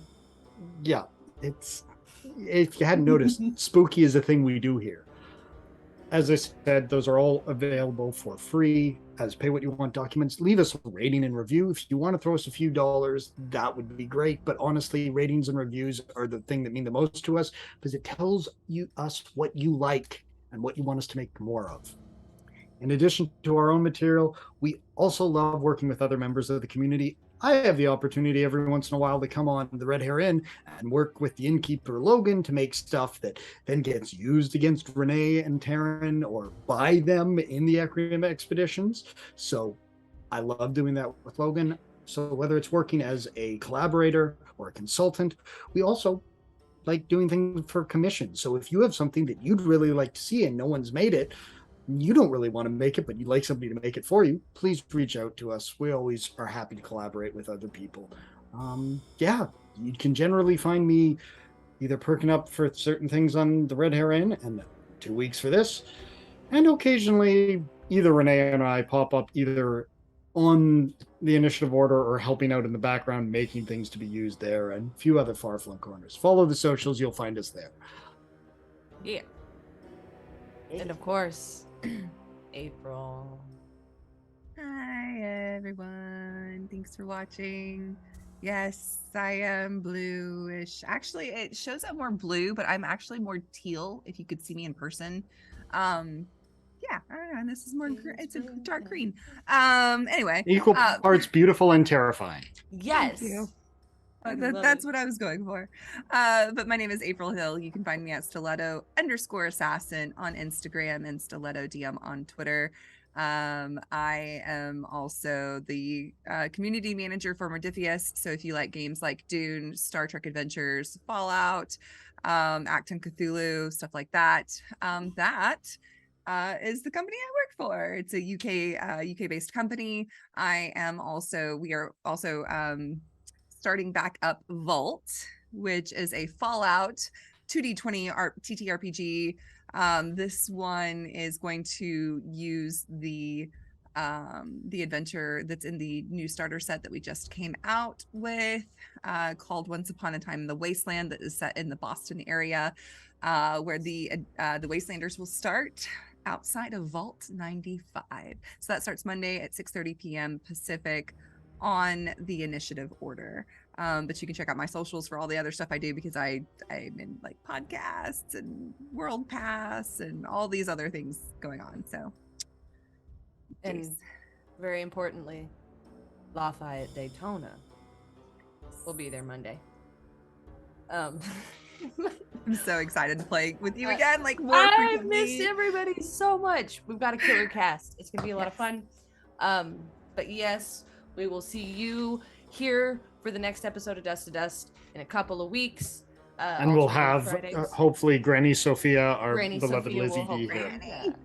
Yeah, it's, if you hadn't noticed, spooky is a thing we do here. As I said, those are all available for free as pay what you want documents. Leave us a rating and review. If you want to throw us a few dollars, that would be great. But honestly, ratings and reviews are the thing that mean the most to us, because it tells us what you like and what you want us to make more of. In addition to our own material, we also love working with other members of the community. I have the opportunity every once in a while to come on the Red Hare Inn and work with the innkeeper Logan to make stuff that then gets used against Renee and Taryn or by them in the Ecrium expeditions. So I love doing that with Logan. So whether it's working as a collaborator or a consultant, we also like doing things for commission. So if you have something that you'd really like to see and no one's made it, you don't really want to make it, but you'd like somebody to make it for you, please reach out to us. We always are happy to collaborate with other people. Yeah, you can generally find me either perking up for certain things on the Red Hare Inn and 2 weeks for this, and occasionally either Renee and I pop up either on the initiative order or helping out in the background, making things to be used there, and a few other far-flung corners. Follow the socials, you'll find us there. Yeah. And of course, April. Hi, everyone. Thanks for watching. Yes, I am bluish. Actually, it shows up more blue, but I'm actually more teal if you could see me in person. Yeah, I don't know. And this is more, it's a dark green. Anyway. Equal parts beautiful and terrifying. Yes. Thank you. That's what I was going for. But my name is April Hill. You can find me at stiletto_assassin on Instagram and stiletto DM on Twitter. I am also the community manager for Modifius. So if you like games like Dune, Star Trek Adventures, Fallout, Acton Cthulhu, stuff like that, that is the company I work for. It's a UK based company. We are also starting back up Vault, which is a Fallout 2D20 TTRPG. This one is going to use the adventure that's in the new starter set that we just came out with, called Once Upon a Time in the Wasteland, that is set in the Boston area, where the Wastelanders will start outside of Vault 95. So that starts Monday at 6:30 p.m. Pacific on the initiative order. But you can check out my socials for all the other stuff I do, because I'm in like podcasts and World Pass and all these other things going on. So and very importantly, Lafayette Daytona will be there Monday. I'm so excited to play with you again, like more I frequently. miss everybody so much. We've got a killer cast. It's gonna be a lot of Yes. fun. But yes, we will see you here for the next episode of Dust to Dust in a couple of weeks. And we'll alternating have Fridays. hopefully Granny Sophia, our Granny beloved Sophia will Lizzie D hopefully here. be Granny. back.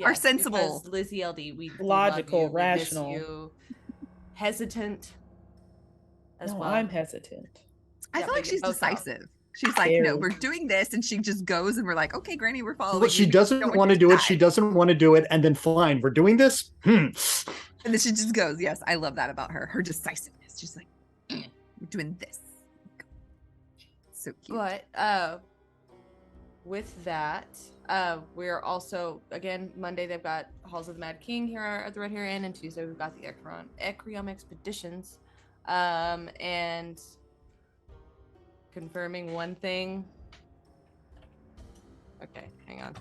Our Yes, sensible. because Lizzie LD, we Logical, love you, rational. we miss you. Hesitant as No, well. I'm hesitant. I Yeah, feel like but she's both out. decisive. She's like, Very. no, we're doing this, and she just goes, and we're like, okay, Granny, we're following. Well, she you. doesn't Don't want you to do it. She decide. doesn't want to do it. And then fine, we're doing this? And then she just goes. Yes, I love that about her. Her decisiveness. She's like, we're doing this. So cute. But with that, we're also again Monday they've got Halls of the Mad King here at the Red Hare Inn, and Tuesday we've got the Ecrium Expeditions. And confirming one thing. Okay, hang on.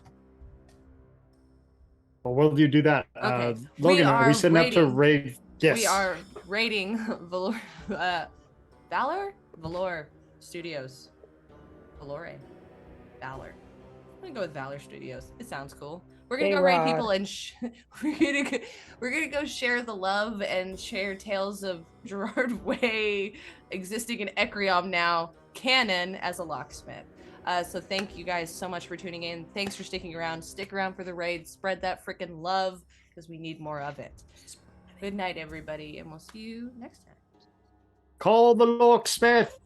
Well, will you do that? Okay, Logan, are we setting up to rating- raid? Yes. We are rating Valor Studios. Valor. I'm gonna go with Valor Studios. It sounds cool. We're gonna go raid A-Rod. people and we're gonna go share the love and share tales of Gerard Way existing in Ecrium now canon as a locksmith. So thank you guys so much for tuning in. Thanks for sticking around. Stick around for the raid. Spread that freaking love because we need more of it. Good night, everybody, and we'll see you next time. Call the locksmith.